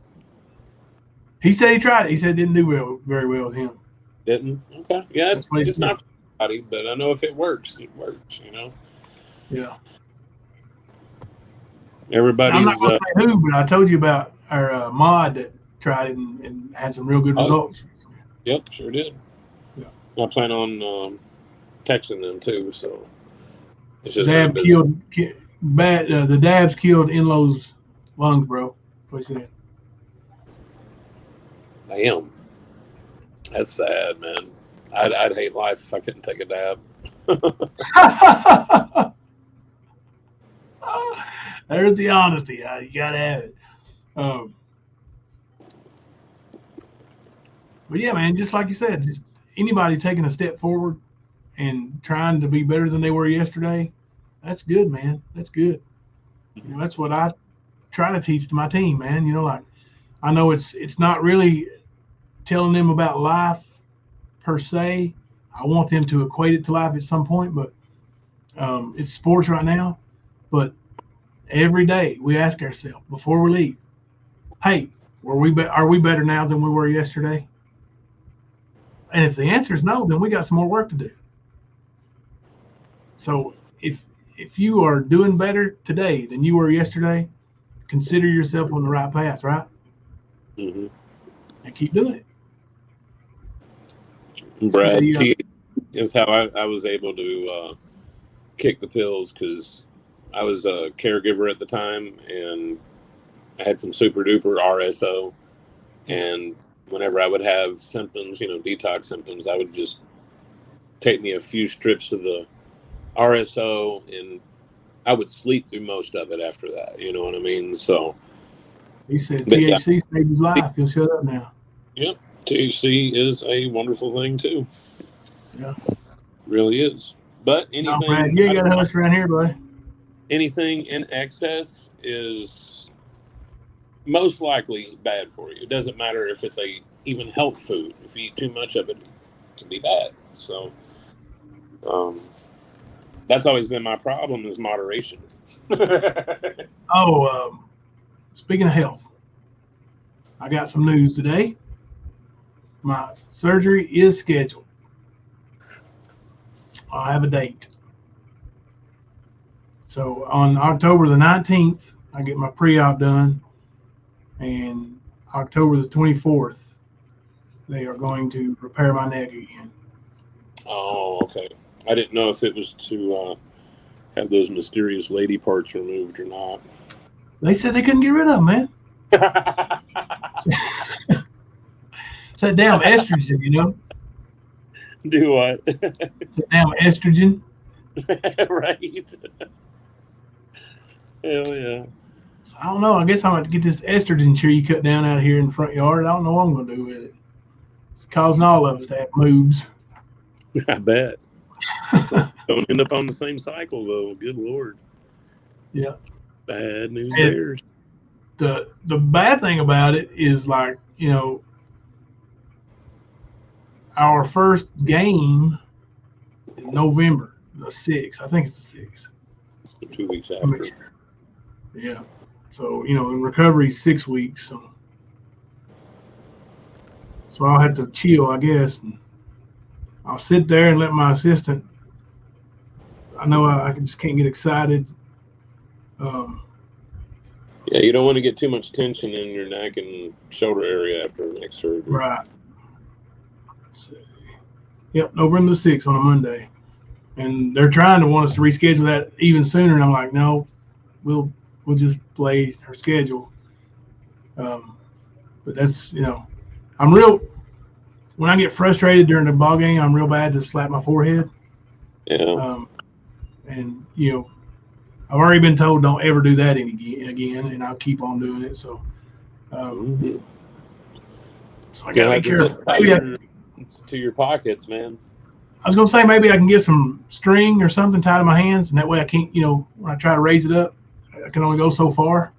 He said he tried it. He said it didn't do very well with him. Didn't? Okay. Yeah, it's not for everybody, but I know if it works, it works. Yeah. Everybody's. I'm not going to say who, but I told you about our mod that tried it and had some real good results. Yep, sure did. Yeah. I plan on texting them too, so it's just the dabs killed Enlo's lungs, bro. What he said. Damn, that's sad, man. I'd hate life if I couldn't take a dab. There's the honesty. You gotta have it. But yeah, man, just like you said, just anybody taking a step forward and trying to be better than they were yesterday, that's good, man. That's good. That's what I try to teach to my team, man. Like I know it's not really telling them about life per se. I want them to equate it to life at some point, but it's sports right now. But every day we ask ourselves before we leave, hey, are we better now than we were yesterday? And if the answer is no, then we got some more work to do. So if you are doing better today than you were yesterday, consider yourself on the right path, right? Mm-hmm. And keep doing it. Brad, is how I was able to kick the pills because I was a caregiver at the time and I had some super duper RSO. And whenever I would have symptoms, detox symptoms, I would just take me a few strips of the RSO and I would sleep through most of it after that. You know what I mean? So he said THC saved his life. He'll shut up now. Yep. THC is a wonderful thing too. Yeah. Really is. But anything Brad, you ain't got a hush around here, buddy. Anything in excess is most likely bad for you. It doesn't matter if it's even health food. If you eat too much of it, it can be bad. So that's always been my problem is moderation. Speaking of health, I got some news today. My surgery is scheduled. I have a date. So on October the 19th, I get my pre-op done, and October the 24th, they are going to repair my neck again. Oh, okay. I didn't know if it was to have those mysterious lady parts removed or not. They said they couldn't get rid of them, man. It's that damn estrogen, you know. Do what? It's that damn estrogen. Right. Hell yeah. So I don't know. I guess I'm going to get this estrogen tree cut down out here in the front yard. I don't know what I'm going to do with it. It's causing all of us to have moobs. I bet. Don't end up on the same cycle, though. Good Lord. Yeah. Bad news bears. The bad thing about it is, like, you know, our first game in November, the 6th. I think it's the 6th. 2 weeks after. Yeah. So, you know, in recovery, 6 weeks. So I'll have to chill, I guess. And I'll sit there and let my assistant. I know I just can't get excited. Yeah, you don't want to get too much tension in your neck and shoulder area after neck surgery. Right. So, yep, November the 6th on a Monday. And they're trying to want us to reschedule that even sooner. And I'm like, no, we'll just play her schedule. But that's, you know, when I get frustrated during the ball game, I'm real bad to slap my forehead. Yeah. And, you know, I've already been told don't ever do that again, and I'll keep on doing it. So, so I gotta be careful. It's to your pockets, man. I was gonna say maybe I can get some string or something tied to my hands, and that way I can't, you know, when I try to raise it up, I can only go so far.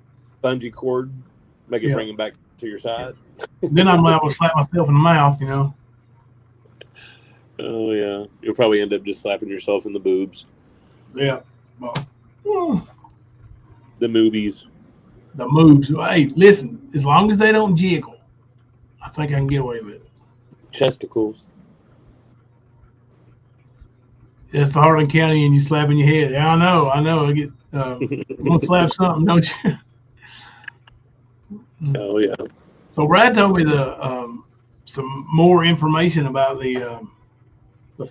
Bungee cord, make it bring it back to your side. Then I'm liable to slap myself in the mouth, you know. Oh yeah, you'll probably end up just slapping yourself in the boobs. Yeah. Well, the movies. The moves. Hey, listen, as long as they don't jiggle, I think I can get away with it. Chesticles. That's the Harlan County, and you slapping your head. Yeah, I know. I get. You want to slap something, don't you? Oh yeah. So Brad told me some more information about the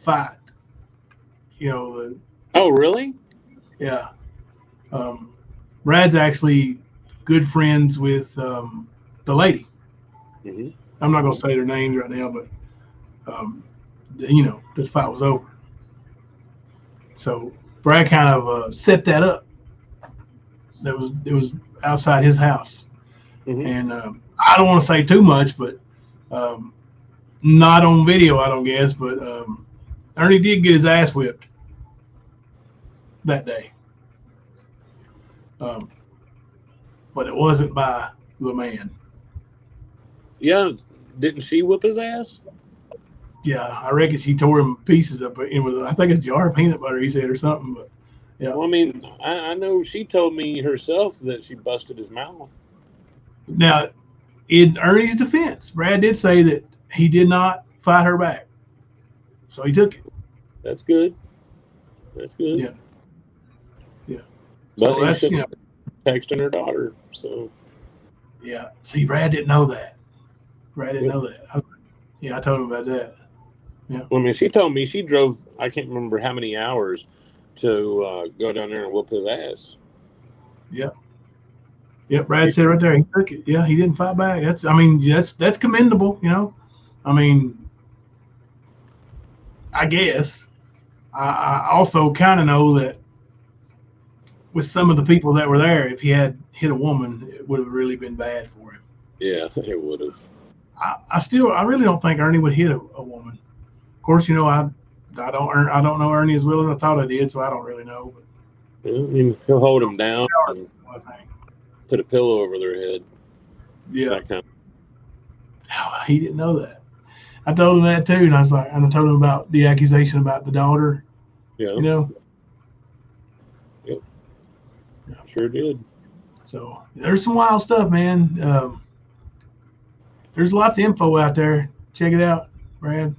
fight. You know. Oh really? Yeah. Brad's actually good friends with the lady. Mm-hmm. I'm not going to say their names right now, but you know, this fight was over. So Brad kind of set that up. It was outside his house, and I don't want to say too much, but not on video, I don't guess. But Ernie did get his ass whipped that day. But it wasn't by the man. Yeah, didn't she whip his ass? Yeah, I reckon she tore him pieces up. It was, I think, a jar of peanut butter, he said, or something. But yeah. Well, I mean, I know she told me herself that she busted his mouth. Now, in Ernie's defense, Brad did say that he did not fight her back, so he took it. That's good. That's good. Yeah. Yeah. But so that's, you know, texting her daughter. So. Yeah. See, Brad didn't know that. Brad didn't know that. I told him about that. Yeah. Well, I mean, she told me she drove, I can't remember how many hours to go down there and whoop his ass. Yep. Yep. Brad said right there, he took it. Yeah, he didn't fight back. That's commendable, you know. I mean, I guess. I also kind of know that with some of the people that were there, if he had hit a woman, it would have really been bad for him. Yeah, it would have. I really don't think Ernie would hit a woman. Of course, you know, I don't know Ernie as well as I thought I did, so I don't really know. But yeah, I mean, he'll hold them down and put a pillow over their head. Yeah. That kind of. Oh, he didn't know that. I told him that too, and I was like, and I told him about the accusation about the daughter. Yeah. You know. Yep. Yeah. Sure did. So there's some wild stuff, man. There's lots of info out there. Check it out, Brad.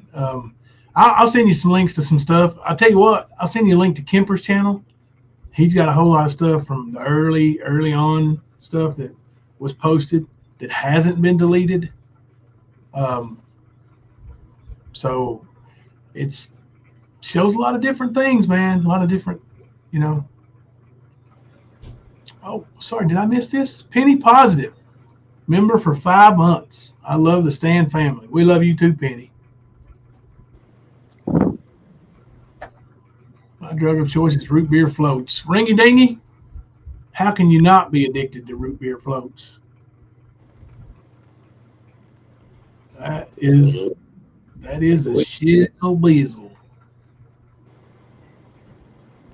I'll send you some links to some stuff. I'll tell you what. I'll send you a link to Kemper's channel. He's got a whole lot of stuff from the early on stuff that was posted that hasn't been deleted. So it's shows a lot of different things, man. A lot of different, you know. Oh, sorry, did I miss this? Penny Positive, member for 5 months. I love the Stan family. We love you too, Penny. My drug of choice is root beer floats. Ringy dingy. How can you not be addicted to root beer floats? That is a shizzle beezle.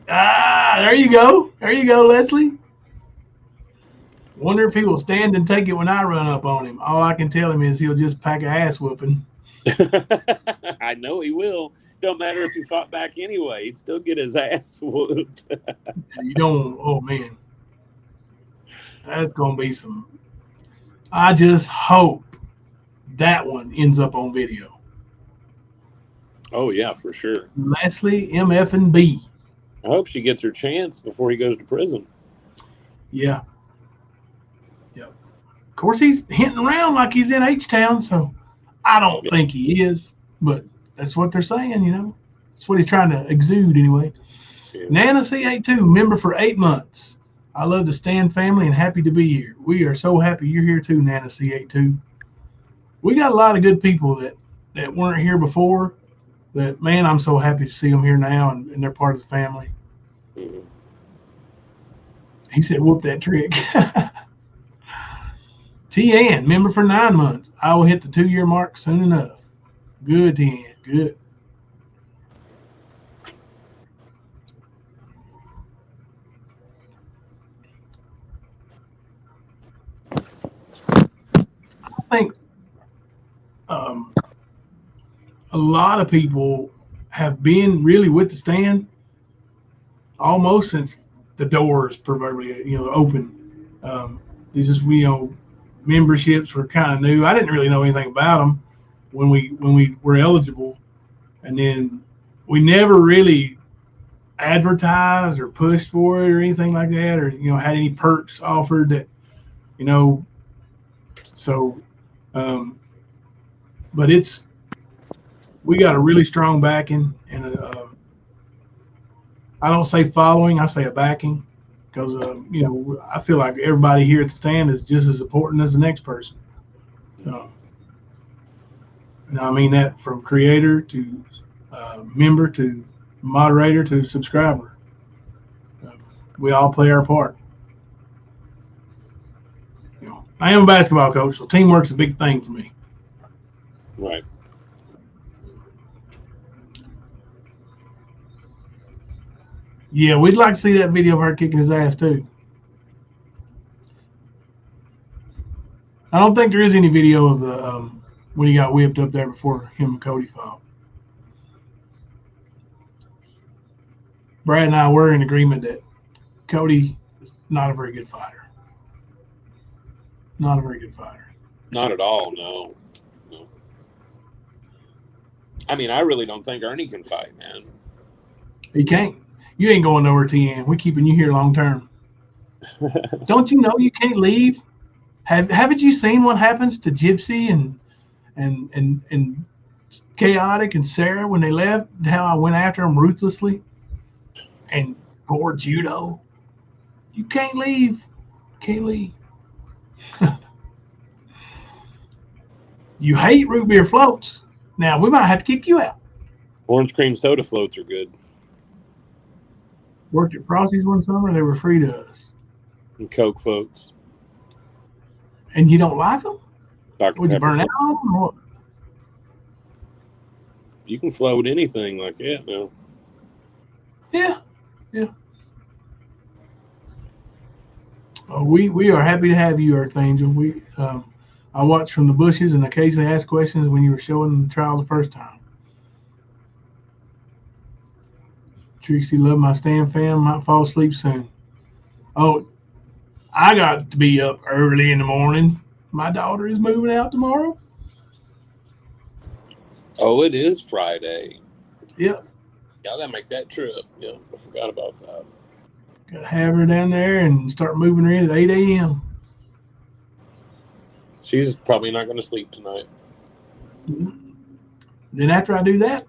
There you go. There you go, Leslie. Wonder if he will stand and take it when I run up on him. All I can tell him is he'll just pack a ass whooping. I know he will. Don't matter if he fought back anyway. He'd still get his ass whooped. You don't. Oh, man. That's going to be some. I just hope that one ends up on video. Oh, yeah, for sure. Leslie MF and B. I hope she gets her chance before he goes to prison. Yeah. Yep. Of course, he's hinting around like he's in H-Town, so I don't think he is, but that's what they're saying, you know. That's what he's trying to exude anyway. Yeah. Nana C82, member for 8 months. I love the Stan family and happy to be here. We are so happy you're here too, Nana C82. We got a lot of good people that weren't here before. That, man, I'm so happy to see them here now, and they're part of the family. Mm-hmm. He said, whoop that trick. T-Ann, member for 9 months. I will hit the 2-year mark soon enough. Good, T-Ann, good. I think a lot of people have been really with the Stan almost since the doors proverbially, open. It's just, memberships were kind of new. I didn't really know anything about them when we were eligible, and then we never really advertised or pushed for it or anything like that, or had any perks offered that, so. But we got a really strong backing, and I don't say following, I say a backing, because I feel like everybody here at the Stand is just as important as the next person. And I mean that from creator to member to moderator to subscriber. We all play our part. I am a basketball coach, so teamwork's a big thing for me. Right. Yeah, we'd like to see that video of her kicking his ass too. I don't think there is any video of the when he got whipped up there before him and Cody fought. Brad and I were in agreement that Cody is not a very good fighter. Not a very good fighter. Not at all, no. I mean, I really don't think Ernie can fight, man. He can't. You ain't going nowhere, T-Ann. We're keeping you here long term. Don't you know you can't leave? Haven't you seen what happens to Gypsy and Chaotic and Sarah when they left? How I went after them ruthlessly, and poor Jud-HO. You can't leave. Can't leave. You hate root beer floats. Now we might have to kick you out. Orange cream soda floats are good. Worked at Frosty's one summer. They were free to us. And Coke floats. And you don't like them? Dr. Would you Pepper burn out float. on them or what? You can float anything like that now. Yeah. We are happy to have you, Earth Angel. I watched from the bushes and occasionally asked questions when you were showing the trial the first time. Trixie, love my Stan fam. Might fall asleep soon. Oh, I got to be up early in the morning. My daughter is moving out tomorrow. Oh, it is Friday. Yep. Y'all gotta make that trip. Yeah, I forgot about that. Got to have her down there and start moving her in at 8 a.m. She's probably not going to sleep tonight. Then after I do that,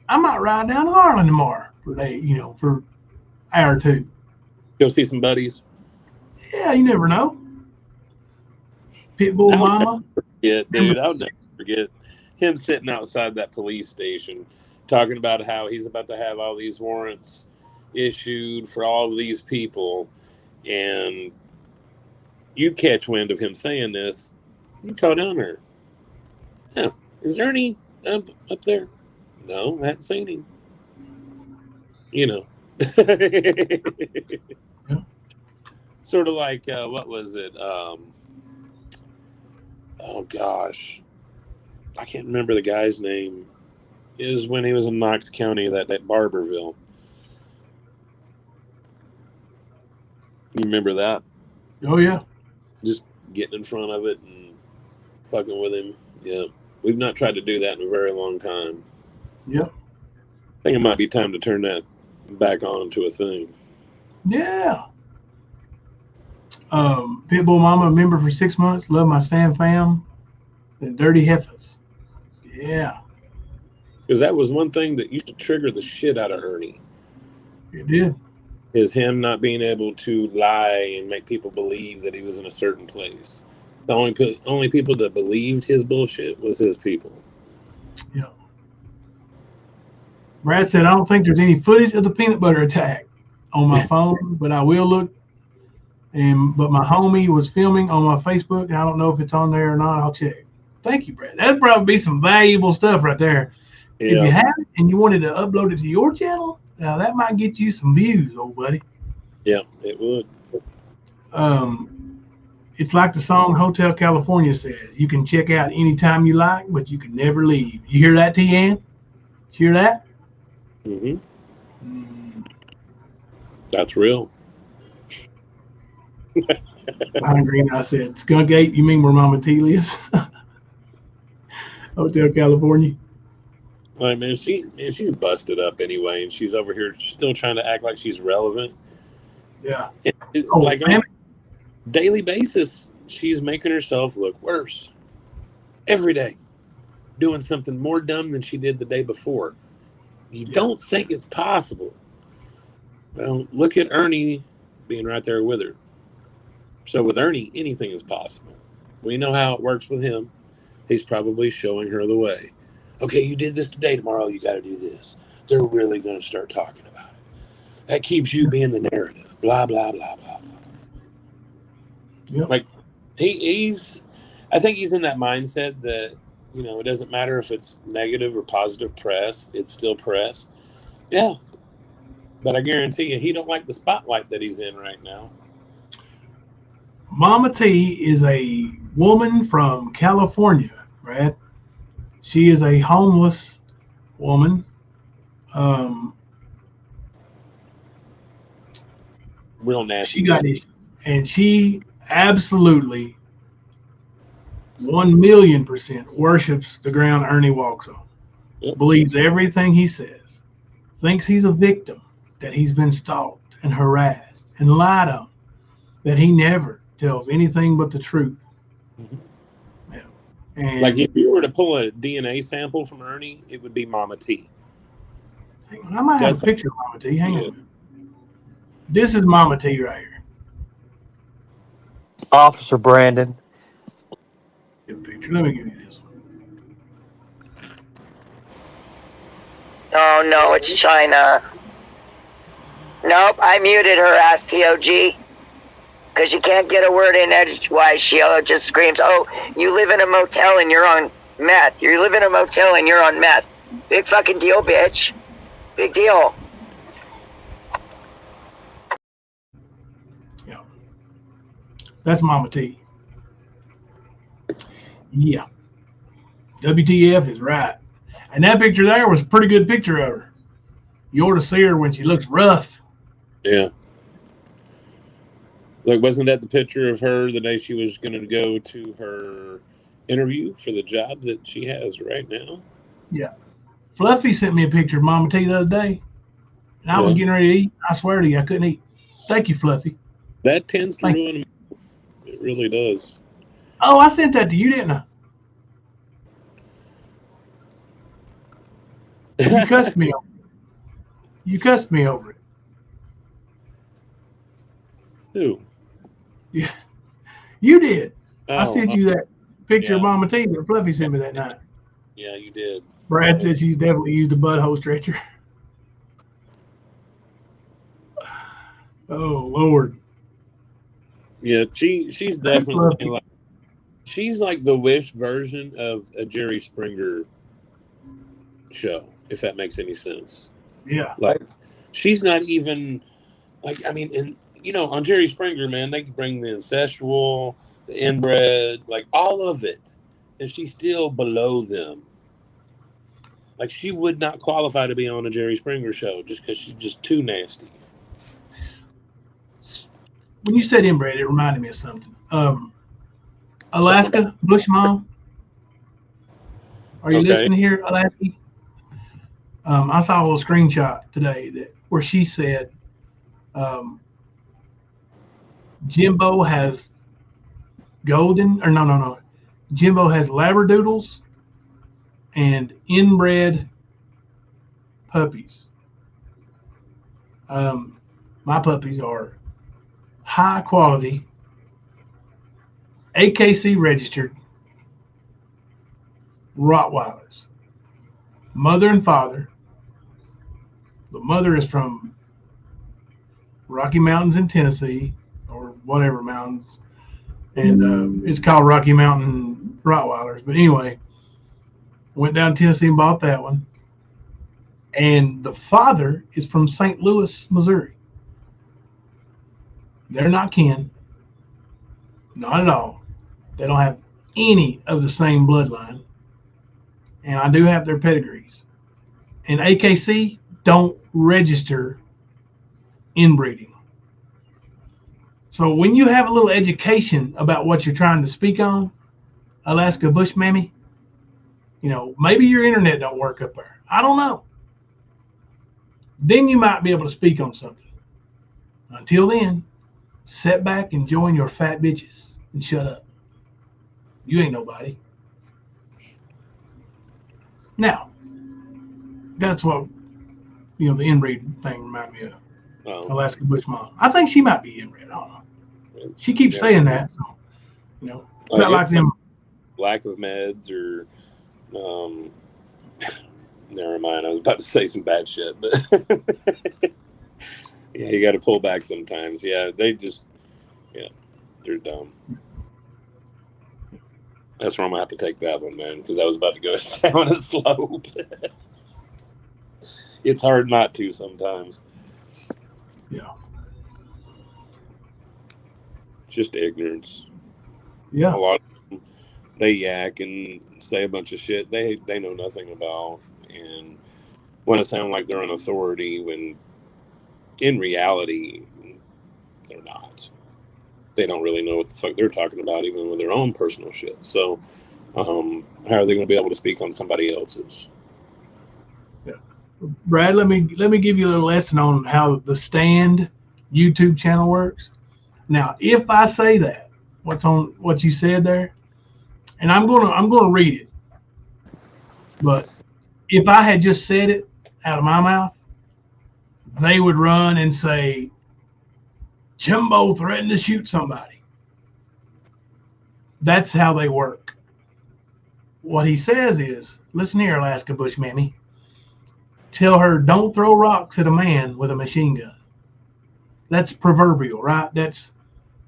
I might ride down to Harlan tomorrow for for an hour or two. Go see some buddies. Yeah, you never know. Pitbull Mama. Yeah, dude, I'll never forget him sitting outside that police station talking about how he's about to have all these warrants issued for all of these people, and you catch wind of him saying this, you call down there. Yeah, is Ernie up there? No, I haven't seen him. You know. Sort of like, what was it? Oh, gosh. I can't remember the guy's name. It was when he was in Knox County, that Barberville. You remember that? Oh, yeah. Just getting in front of it and fucking with him. Yeah. We've not tried to do that in a very long time. Yep. I think it might be time to turn that back on to a thing. Yeah. Pitbull Mama, member for 6 months. Love my Sam fam. And Dirty Heifers. Yeah. Because that was one thing that used to trigger the shit out of Ernie. It did. Is him not being able to lie and make people believe that he was in a certain place. The only people that believed his bullshit was his people. Yeah. Brad said, I don't think there's any footage of the peanut butter attack on my phone, but I will look. But my homie was filming on my Facebook. I don't know if it's on there or not. I'll check. Thank you, Brad. That'd probably be some valuable stuff right there. Yeah. If you have it and you wanted to upload it to your channel, now that might get you some views, old buddy. Yeah, it would. It's like the song Hotel California says. You can check out anytime you like, but you can never leave. You hear that, T-Ann? You hear that? Mm-hmm. That's real. Behind Green, I said, Skunk Ape, you mean where Mama T lives? Hotel California. All right, man, she's busted up anyway, and she's over here still trying to act like she's relevant. Yeah. Like on a daily basis, she's making herself look worse. Every day. Doing something more dumb than she did the day before. You don't think it's possible. Well, look at Ernie being right there with her. So with Ernie, anything is possible. We know how it works with him. He's probably showing her the way. Okay, you did this today. Tomorrow you got to do this. They're really going to start talking about it. That keeps you being the narrative. Blah, blah, blah, blah, blah. Yep. Like, I think he's in that mindset that, it doesn't matter if it's negative or positive press. It's still press. Yeah. But I guarantee you, he don't like the spotlight that he's in right now. Mama T is a woman from California, Brad. She is a homeless woman. Real nasty. She got it, and she absolutely 1,000,000% worships the ground Ernie walks on. Yep. Believes everything he says. Thinks he's a victim, that he's been stalked and harassed and lied on, that he never tells anything but the truth. Mm-hmm. Yeah. And like if you were to pull a DNA sample from Ernie, it would be Mama T. I might have a picture of Mama T. Hang on. This is Mama T right here. Officer Brandon. Get a picture. Let me give you this one. Oh, no, it's China. Nope, I muted her ass, TOG. Because you can't get a word in edgewise. She just screams, oh, you live in a motel and you're on meth. You live in a motel and you're on meth. Big fucking deal, bitch. Big deal. Yeah. That's Mama T. Yeah. WTF is right. And that picture there was a pretty good picture of her. You ought to see her when she looks rough. Yeah. Like, wasn't that the picture of her the day she was going to go to her interview for the job that she has right now? Yeah. Fluffy sent me a picture of Mama T the other day, and I was getting ready to eat. I swear to you, I couldn't eat. Thank you, Fluffy. That tends to ruin. It really does. Oh, I sent that to you, didn't I? You cussed me over it. You cussed me over it. Who? Yeah, you did. I Oh, sent you that picture of yeah. Mama T that Fluffy sent me that night. Yeah, you did. Brad said she's definitely used a butthole stretcher. Oh Lord. Yeah, she's definitely like she's like the Wish version of a Jerry Springer show, if that makes any sense. Yeah. Like she's not even like and on Jerry Springer, man, they can bring the incestual, the inbred, like all of it, and she's still below them. Like she would not qualify to be on a Jerry Springer show just because she's just too nasty. When you said inbred, it reminded me of something. Alaska Bush Mom. Are you listening here, Alaska? I saw a little screenshot today where she said Jimbo has Jimbo has labradoodles and inbred puppies. My puppies are high quality, AKC registered Rottweilers. Mother and father. The mother is from Rocky Mountains in Tennessee, or whatever mountains, and it's called Rocky Mountain Rottweilers. But anyway, went down to Tennessee and bought that one. And the father is from St. Louis, Missouri. They're not kin. Not at all. They don't have any of the same bloodline. And I do have their pedigrees. And AKC don't register inbreeding. So when you have a little education about what you're trying to speak on, Alaska Bush Mammy, maybe your internet don't work up there. I don't know. Then you might be able to speak on something. Until then, sit back and join your fat bitches and shut up. You ain't nobody. Now, that's what the inbreed thing reminded me of. Alaska Bush Mom. I think she might be inbred. I don't know. She keeps saying that. So, not like them. Lack of meds or never mind. I was about to say some bad shit, but yeah, you got to pull back sometimes. Yeah, they're dumb. That's where I'm gonna have to take that one, man, because I was about to go down a slope. It's hard not to sometimes. Yeah. It's just ignorance. Yeah. A lot of them, they yak and say a bunch of shit they know nothing about and want to sound like they're an authority when in reality they're not. They don't really know what the fuck they're talking about even with their own personal shit. So how are they going to be able to speak on somebody else's? Brad, let me give you a little lesson on how the Stand YouTube channel works. Now, if I say that, what you said there, and I'm gonna read it, but if I had just said it out of my mouth, they would run and say, Jimbo threatened to shoot somebody. That's how they work. What he says is, listen here, Alaska Bush Mammy. Tell her don't throw rocks at a man with a machine gun. That's proverbial, right? That's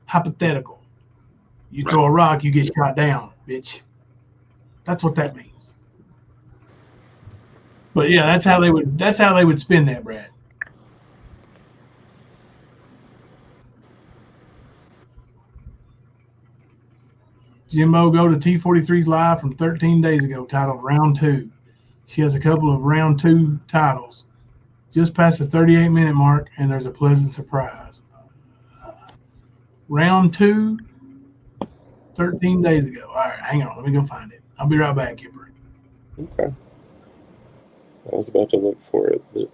hypothetical. You throw a rock, you get shot down, bitch. That's what that means. But yeah, that's how they would spin that, Brad. Jimbo, go to T43's live from 13 days ago titled Round 2. She has a couple of round 2 titles. Just past the 38-minute mark, and there's a pleasant surprise. Round 2, 13 days ago. All right, hang on. Let me go find it. I'll be right back, Kipper. Okay. I was about to look for it, but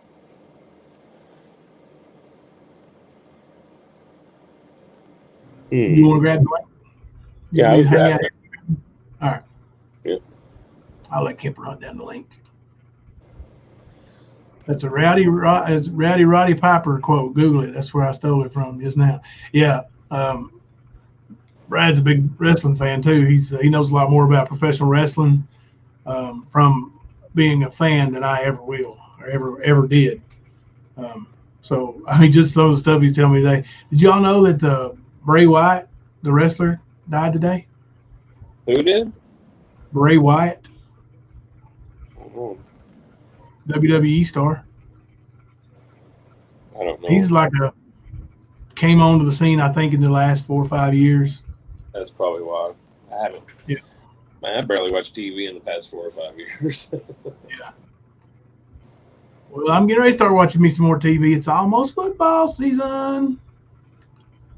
You want to grab the link? You yeah, I want me was to hang out grabbing here? it. All right. Yep. I'll let Kemper hunt down the link. That's a Roddy Piper quote. Google it. That's where I stole it from just now. Yeah. Brad's a big wrestling fan too. He knows a lot more about professional wrestling from being a fan than I ever will or ever did. So I mean, just some of the stuff he's telling me today. Did y'all know that Bray Wyatt, the wrestler, died today? Who did? Bray Wyatt, Oh, WWE star. I don't know. He's like came onto the scene, I think, in the last 4 or 5 years. That's probably why. I haven't. Yeah. Man, I barely watched TV in the past 4 or 5 years. Yeah. Well, I'm getting ready to start watching me some more TV. It's almost football season.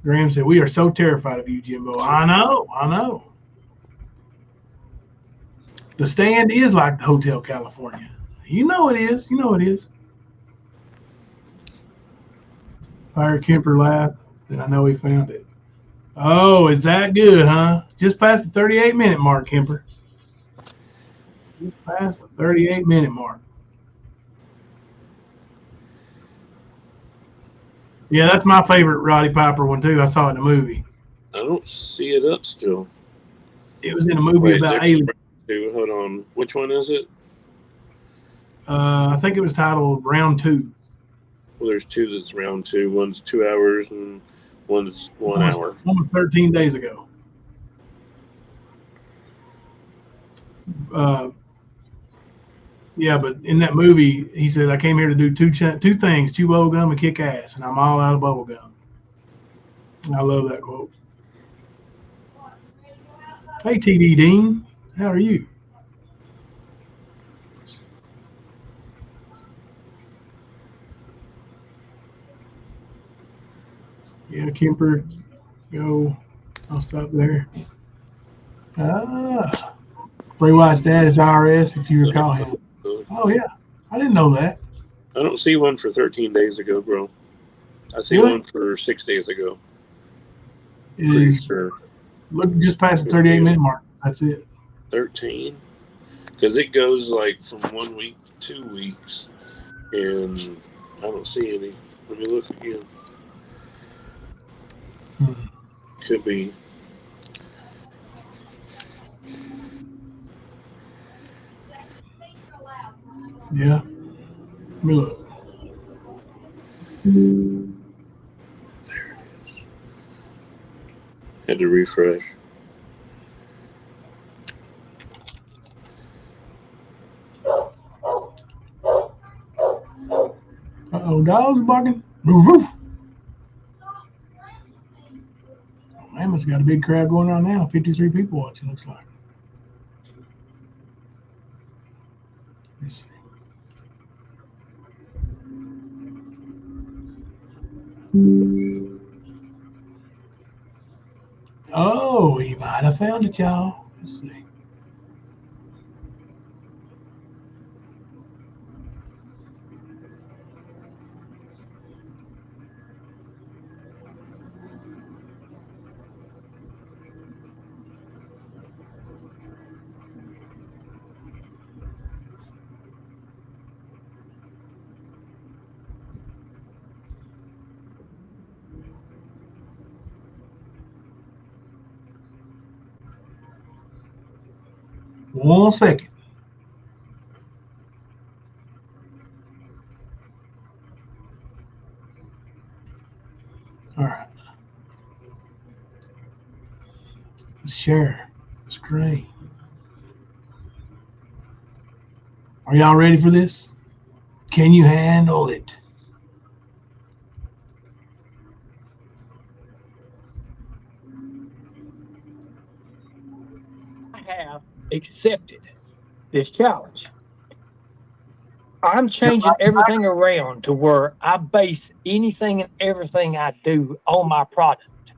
Graham said, "We are so terrified of you, Jimbo." I know. The stand is like the Hotel California. You know it is. Fire Kemper laughed, and I know he found it. Oh, is that good, huh? Just past the 38-minute mark, Kemper. Just past the 38-minute mark. Yeah, that's my favorite Roddy Piper one, too. I saw it in a movie. I don't see it up still. It was in a movie about aliens. Hold on. Which one is it? I think it was titled Round 2. Well, there's 2 that's round 2. One's 2 hours and one's 1 hour. One was 13 days ago. Yeah, but in that movie, he says, "I came here to do two things, chew bubble gum and kick ass, and I'm all out of bubble gum." I love that quote. Hey, TD Dean, how are you? Yeah, Kemper, go. I'll stop there. Bray Wyatt's dad is IRS, if you recall him. Oh, yeah. I didn't know that. I don't see one for 13 days ago, bro. I see one for 6 days ago. Pretty sure. Look just past the 38-minute mark. That's it. 13? Because it goes like from 1 week to 2 weeks, and I don't see any. Let me look again. Could be. Yeah. Let me look. There it is. Had to refresh. Uh-oh, dogs barking. Roof, roof. Oh, Mammoth's got a big crowd going on now. 53 people watching, looks like. Let's see. Oh, he might have found it, y'all. Let's see. One second. All right. Let's share the screen. Are y'all ready for this? Can you handle it? I have accepted this challenge. I'm changing everything around to where I base anything and everything I do on my product,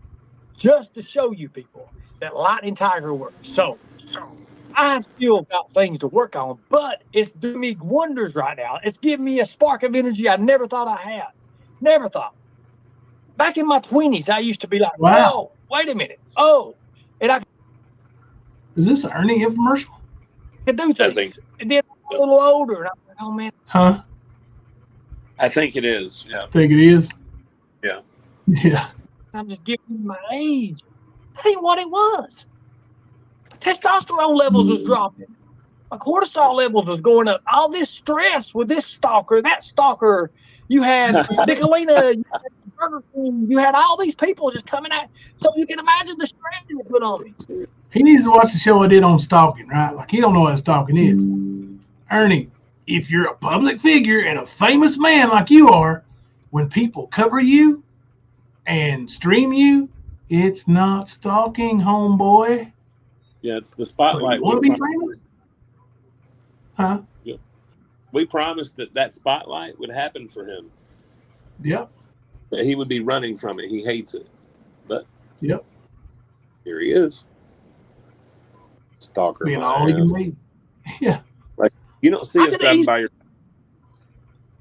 just to show you people that Lightning Tiger works. So I've still got things to work on, but it's doing me wonders right now. It's giving me a spark of energy I never thought I had. Never thought. Back in my 20s, I used to be like, Wow. oh, wait a minute. Oh, and I Is this an Ernie infomercial? could do things. think- And then I'm a little older, and I'm like, oh, man. Huh? I think it is. Yeah. Think it is? Yeah. Yeah. I'm just giving you my age. That ain't what it was. Testosterone levels was dropping. My cortisol levels was going up. All this stress with this stalker, that stalker. You had Nicolina, you had Burger King, you had all these people just coming out. So you can imagine the stress it put on me. He needs to watch the show I did on stalking, right? Like, he don't know what stalking is. Ernie, if you're a public figure and a famous man like you are, when people cover you and stream you, it's not stalking, homeboy. Yeah, it's the So spotlight. you want to be famous? Huh? Yeah. We promised that spotlight would happen for him. Yep. That he would be running from it. He hates it. But yep, here he is. Stalker. Being all he can be. Yeah. Like, you don't see us driving by your.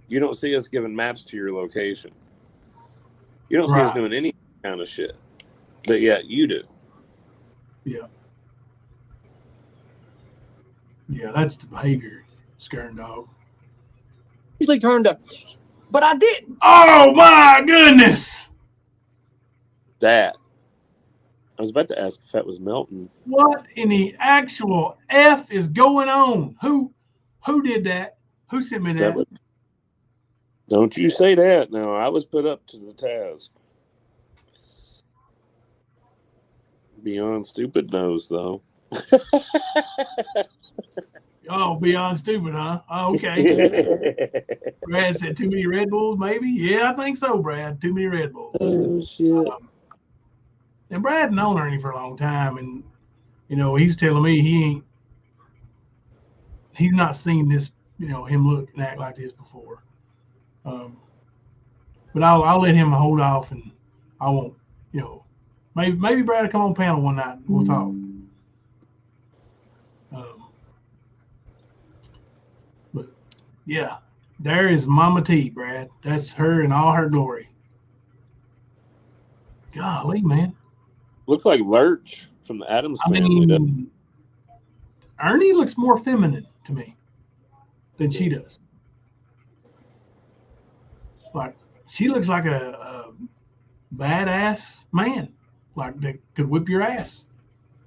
You don't see us giving maps to your location. You don't see us doing any kind of shit. But yet you do. Yeah. Yeah, that's the behavior, scaring dog. Usually turned up, but I didn't. Oh my goodness! That. I was about to ask if that was Melton. What in the actual F is going on? Who did that? Who sent me that? Don't you say that. No, I was put up to the task. Beyond stupid knows, though. Oh, beyond stupid, huh? Oh, okay. Brad said too many Red Bulls, maybe? Yeah, I think so, Brad. Too many Red Bulls. Oh, shit. And Brad known Ernie for a long time, and he was telling me he's not seen this, him look and act like this before. But I'll let him hold off, and I won't, maybe Brad will come on panel one night and we'll talk. But yeah, there is Mama T, Brad. That's her in all her glory. Golly, man. Looks like Lurch from the Addams family. Ernie looks more feminine to me than she does. Like, she looks like a badass man, like that could whip your ass.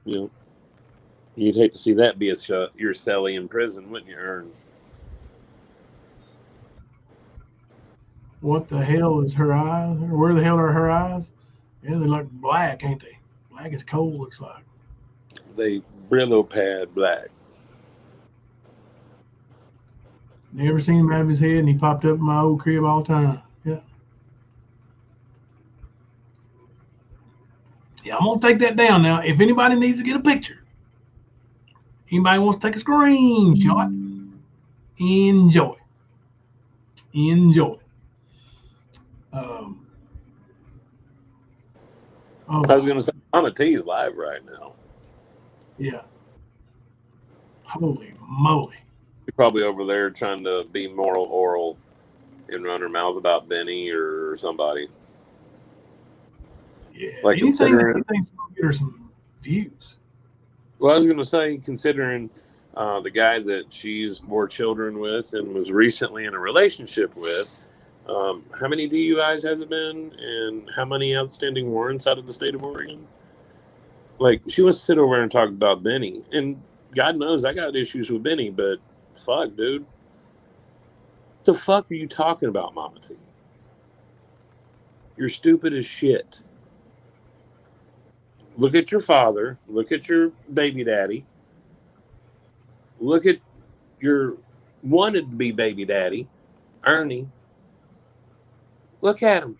Yeah. You'd hate to see that be your cellie in prison, wouldn't you, Ern? What the hell is her eyes? Where the hell are her eyes? Yeah, they look black, ain't they? Black as coal, looks like. They Brillo pad black. Never seen him out of his head, and he popped up in my old crib all the time. Yeah. Yeah, I'm going to take that down now. If anybody needs to get a picture, anybody wants to take a screenshot, enjoy. Enjoy. I was going to say, Mama T's live right now. Yeah. Holy moly. She's probably over there trying to be moral oral and run her mouth about Benny or somebody. Yeah. Like Anything to get her some views. Well, I was going to say, considering the guy that she's bore children with and was recently in a relationship with, how many DUIs has it been, and how many outstanding warrants out of the state of Oregon? Like, she wants to sit over and talk about Benny, and God knows I got issues with Benny, but fuck, dude. What the fuck are you talking about, Mama T? You're stupid as shit. Look at your father. Look at your baby daddy. Look at your wanted-to-be baby daddy, Ernie. Look at them.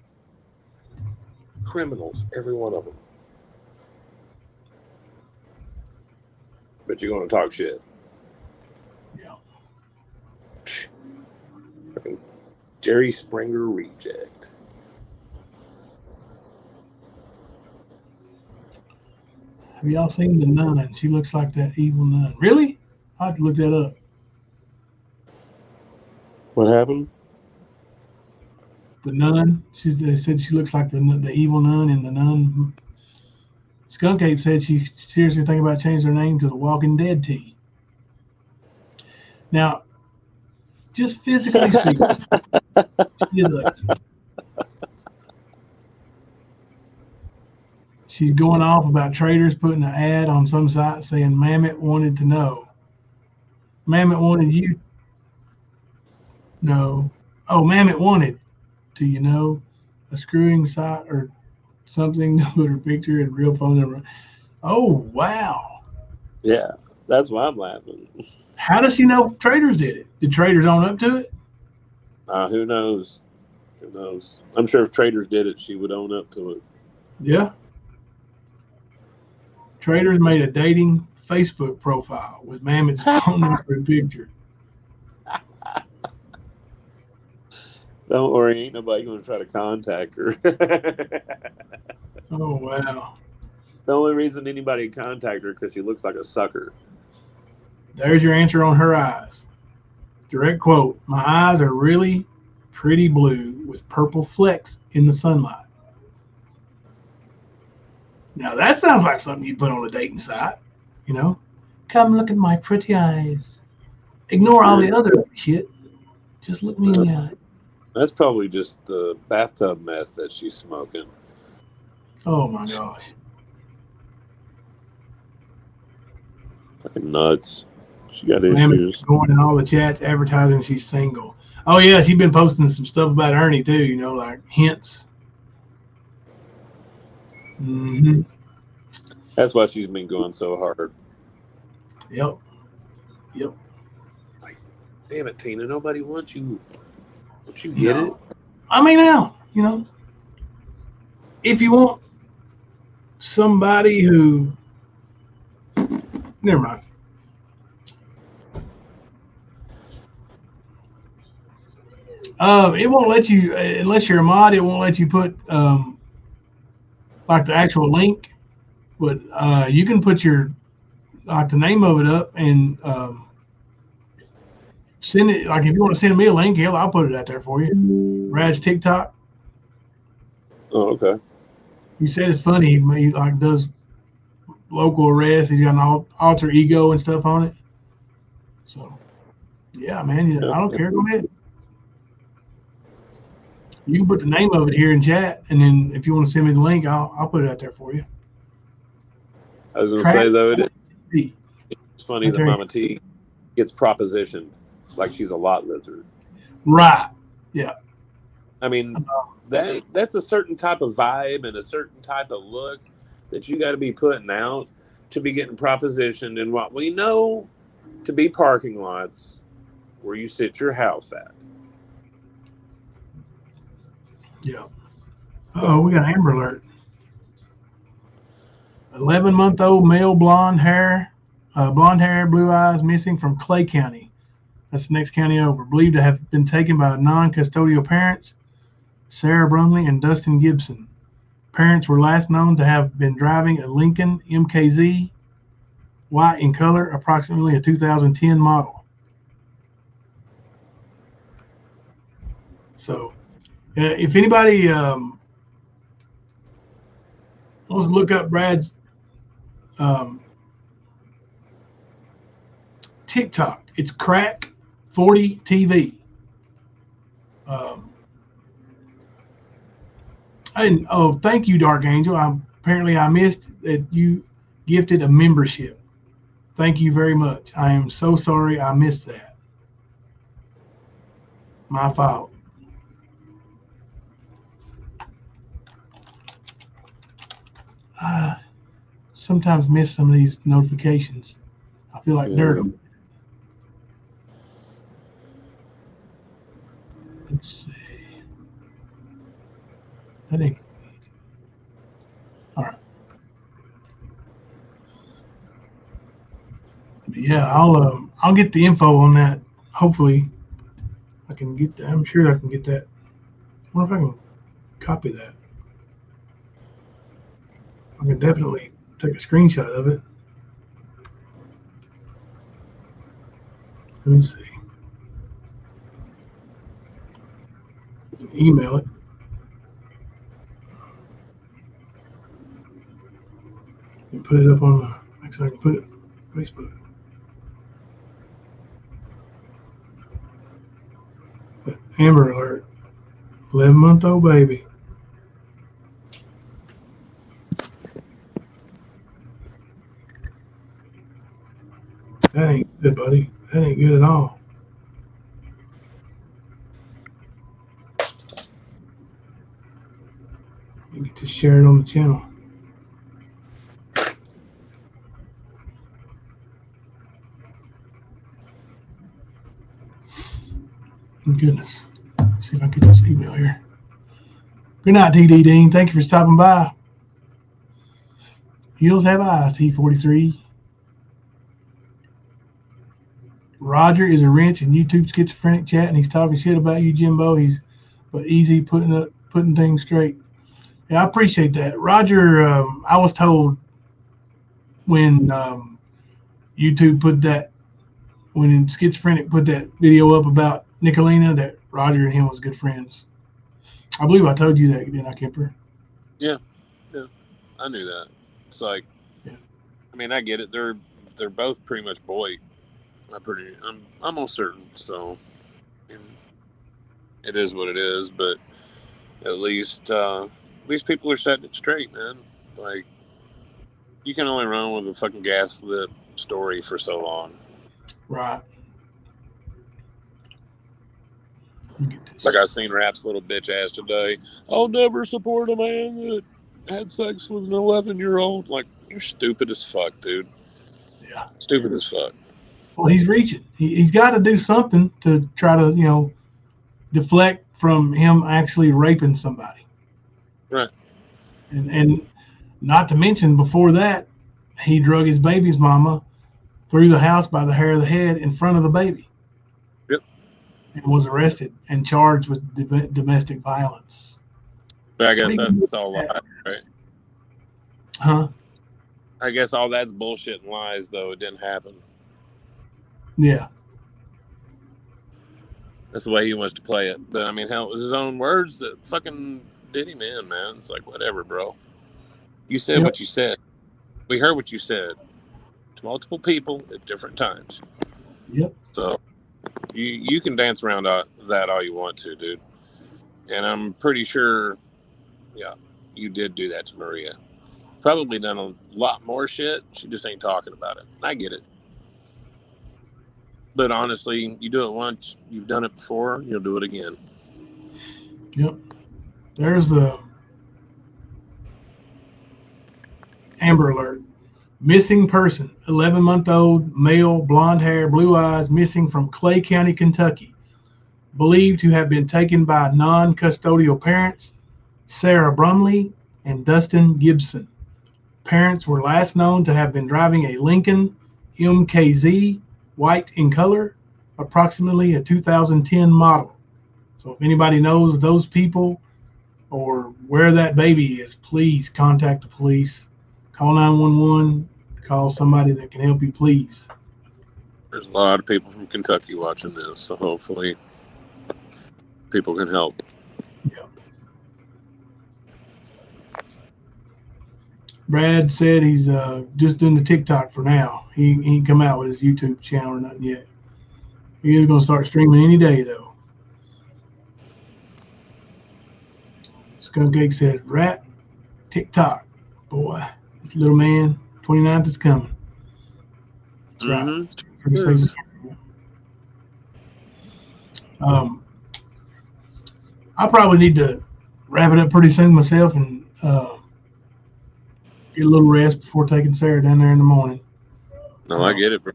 Criminals, every one of them. But you're going to talk shit. Yeah. Fucking Jerry Springer reject. Have y'all seen the nun? She looks like that evil nun. Really? I have to look that up. What happened? The nun. They said she looks like the evil nun in the nun. Skunk Ape said she seriously thinking about changing her name to the Walking Dead T. Now, just physically speaking, she's going off about traders putting an ad on some site saying Mammoth wanted to know. Mammoth wanted you. No. Oh, Mammoth wanted to, a screwing site or something to put her picture and real phone number. Oh, wow. Yeah, that's why I'm laughing. How does she know traders did it? Did traders own up to it? Who knows? Who knows? I'm sure if traders did it, she would own up to it. Yeah. Traders made a dating Facebook profile with Mammoth's phone number and picture. Don't worry, ain't nobody going to try to contact her. Oh, wow. The only reason anybody would contact her because she looks like a sucker. There's your answer on her eyes. Direct quote, my eyes are really pretty blue with purple flecks in the sunlight. Now, that sounds like something you put on a dating site. Come look at my pretty eyes. Ignore all the other shit. Just look me in the eye. That's probably just the bathtub meth that she's smoking. Oh, my gosh. Fucking nuts. She got issues. Going in all the chats advertising she's single. Oh, yeah, she's been posting some stuff about Ernie, too, like hints. Mm-hmm. That's why she's been going so hard. Yep. Like, damn it, Tina, nobody wants you. Don't you get it? I mean, now, if you want somebody who, never mind. It won't let you, unless you're a mod, it won't let you put like the actual link, but you can put the name of it up and send it. Like if you want to send me a link, I'll put it out there for you. Brad's TikTok. Oh, okay. He said it's funny. He does local arrests. He's got an alter ego and stuff on it. So, yeah, man. I don't care. Go ahead. You can put the name of it here in chat, and then if you want to send me the link, I'll put it out there for you. I was going to say, though, it's funny that Mama T gets propositioned like she's a lot lizard. Right. Yeah. I mean, that's a certain type of vibe and a certain type of look that you got to be putting out to be getting propositioned in what we know to be parking lots where you sit your house at. Yeah. Oh, we got Amber Alert. 11-month-old male, blonde hair, blue eyes, missing from Clay County. That's the next county over. Believed to have been taken by non-custodial parents, Sarah Brumley and Dustin Gibson. Parents were last known to have been driving a Lincoln MKZ, white in color, approximately a 2010 model. So, if anybody wants to look up Brad's TikTok, it's Crack 40 TV. And thank you, Dark Angel. Apparently I missed that you gifted a membership. Thank you very much. I am so sorry I missed that. My fault. I sometimes miss some of these notifications. I feel like dirt. Let's see. I think. All right. But yeah, I'll get the info on that. Hopefully, I can get that. I'm sure I can get that. I wonder if I can copy that. I can definitely take a screenshot of it. Let me see. Email it. And put it up on the next thing I can put it on Facebook. But Amber Alert. 11-month-old baby. That ain't good, buddy. That ain't good at all. You get to share it on the channel. Goodness. Let's see if I can get this email here. Good night, TD Dean. Thank you for stopping by. Heels have eyes, T43. Roger is a wrench in YouTube schizophrenic chat, and he's talking shit about you, Jimbo. But easy putting things straight. Yeah, I appreciate that, Roger. I was told when YouTube put that, when Schizophrenic put that video up about Nicolina, that Roger and him was good friends. I believe I told you that, didn't I, Kemper? Yeah, I knew that. It's like, I mean, I get it. They're both pretty much boy. I'm almost certain. So, it is what it is. But at least people are setting it straight, man. Like, you can only run with a fucking gaslit story for so long. Right. Like I seen Rap's little bitch ass today. I'll never support a man that had sex with an 11-year-old. Like, you're stupid as fuck, dude. Yeah. Stupid as fuck. Well, he's reaching. He's got to do something to try to, deflect from him actually raping somebody. Right. And not to mention, before that, he drug his baby's mama through the house by the hair of the head in front of the baby. Yep. And was arrested and charged with domestic violence. But I guess that's all lies, right? Huh? I guess all that's bullshit and lies, though. It didn't happen. Yeah. That's the way he wants to play it. But, I mean, hell, it was his own words that fucking did him in, man. It's like, whatever, bro. You said what you said. We heard what you said to multiple people at different times. Yep. So, you can dance around that all you want to, dude. And I'm pretty sure, you did do that to Maria. Probably done a lot more shit. She just ain't talking about it. I get it. But honestly, you do it once, you've done it before, you'll do it again. Yep. There's the Amber Alert. Missing person, 11-month-old, male, blonde hair, blue eyes, missing from Clay County, Kentucky. Believed to have been taken by non-custodial parents, Sarah Brumley and Dustin Gibson. Parents were last known to have been driving a Lincoln MKZ, white in color, approximately a 2010 model. So if anybody knows those people or where that baby is, please contact the police. Call 911. Call somebody that can help you, please. There's a lot of people from Kentucky watching this, so hopefully people can help. Yeah. Brad said he's just doing the TikTok for now. He ain't come out with his YouTube channel or nothing yet. He's going to start streaming any day, though. Skunk Cake said, "Rat, TikTok, boy, this little man, 29th is coming." That's right. Yes. I probably need to wrap it up pretty soon myself and get a little rest before taking Sarah down there in the morning. No, I get it, bro.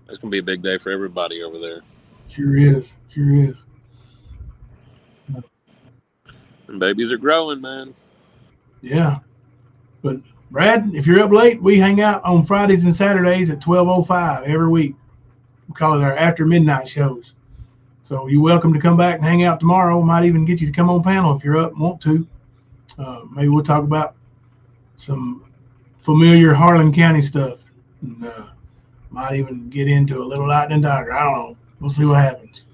It's going to be a big day for everybody over there. Sure is. Sure is. And babies are growing, man. Yeah. But, Brad, if you're up late, we hang out on Fridays and Saturdays at 12:05 every week. We call it our after midnight shows. So you're welcome to come back and hang out tomorrow. Might even get you to come on panel if you're up and want to. Maybe we'll talk about some familiar Harlan County stuff. And, might even get into a little lightning tiger. I don't know. We'll see what happens.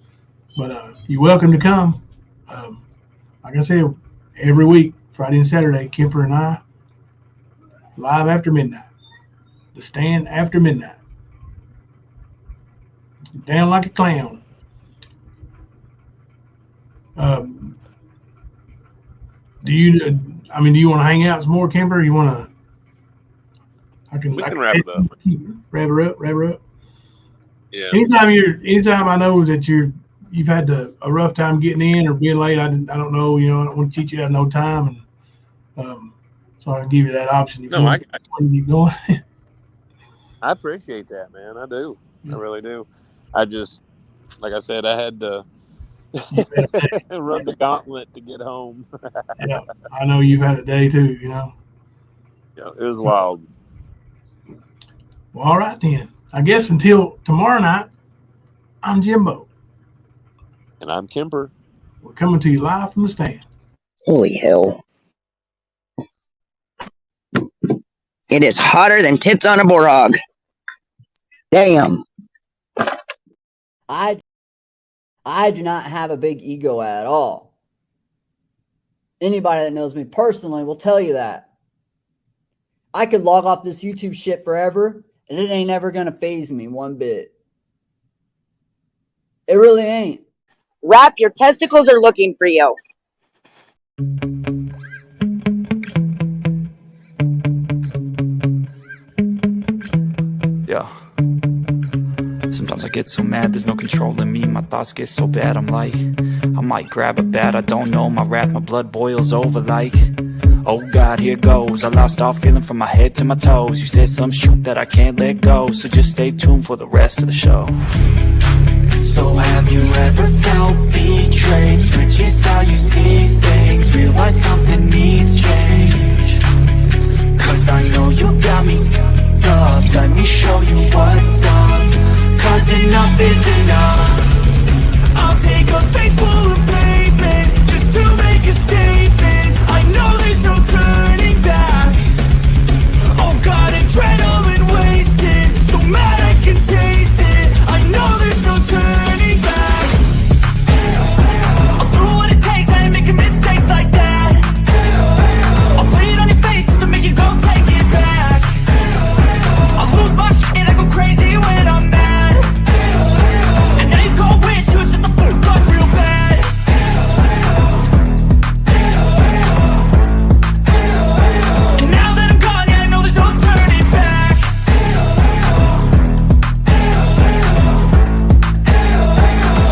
But you're welcome to come. Like I said, every week, Friday and Saturday, Kemper and I, live after midnight. The stand after midnight. Down like a clown. Do you want to hang out some more, Kemper? Or you want to? We can wrap it up. Wrap her up. Yeah. Anytime I know that you've had a rough time getting in or being late, I don't know. I don't want to cheat you out of no time, and so I can give you that option. I keep going. I appreciate that, man. I do. I really do. I just, like I said, I had to run the gauntlet to get home. Yeah, I know you've had a day too. Yeah, it was wild. Well, all right then. I guess until tomorrow night, I'm Jimbo. And I'm Kemper. We're coming to you live from the stand. Holy hell. It is hotter than tits on a boar hog. Damn. I do not have a big ego at all. Anybody that knows me personally will tell you that. I could log off this YouTube shit forever, and it ain't ever going to faze me one bit. It really ain't. Rap, your testicles are looking for you. Yeah. Sometimes I get so mad, there's no controlling me. My thoughts get so bad, I'm like, I might grab a bat, I don't know. My wrath, my blood boils over like, oh God, here goes. I lost all feeling from my head to my toes. You said some shit that I can't let go, so just stay tuned for the rest of the show. So have you ever felt betrayed? Switches how you see things, realize something needs change. Cause I know you got me up, let me show you what's up. Cause enough is enough. I'll take a face full of pavement just to make a statement. I know there's no turning back. Oh God, adrenaline wasted, so mad I can taste it. I know there's no turning back. I'll do what it takes, I ain't making mistakes like that. I'll put it on your face just to make you go take it back. I'll lose my shit and I go crazy when I'm mad. And now you go wish you shut the fuck up real bad. And now that I'm gone, yeah, I know there's no turning back.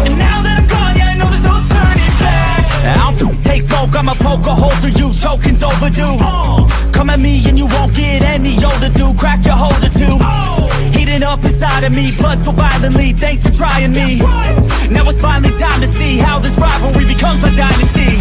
And now that I'm gone, yeah, I know there's no turning back. I don't take smoke, I'ma poke a hole through you, choking's overdue. Come at me and you won't get any older, dude. Crack your holder too. Heating up inside of me, blood so violently. Thanks for trying me. Now it's finally time to see how this rivalry becomes a dynasty.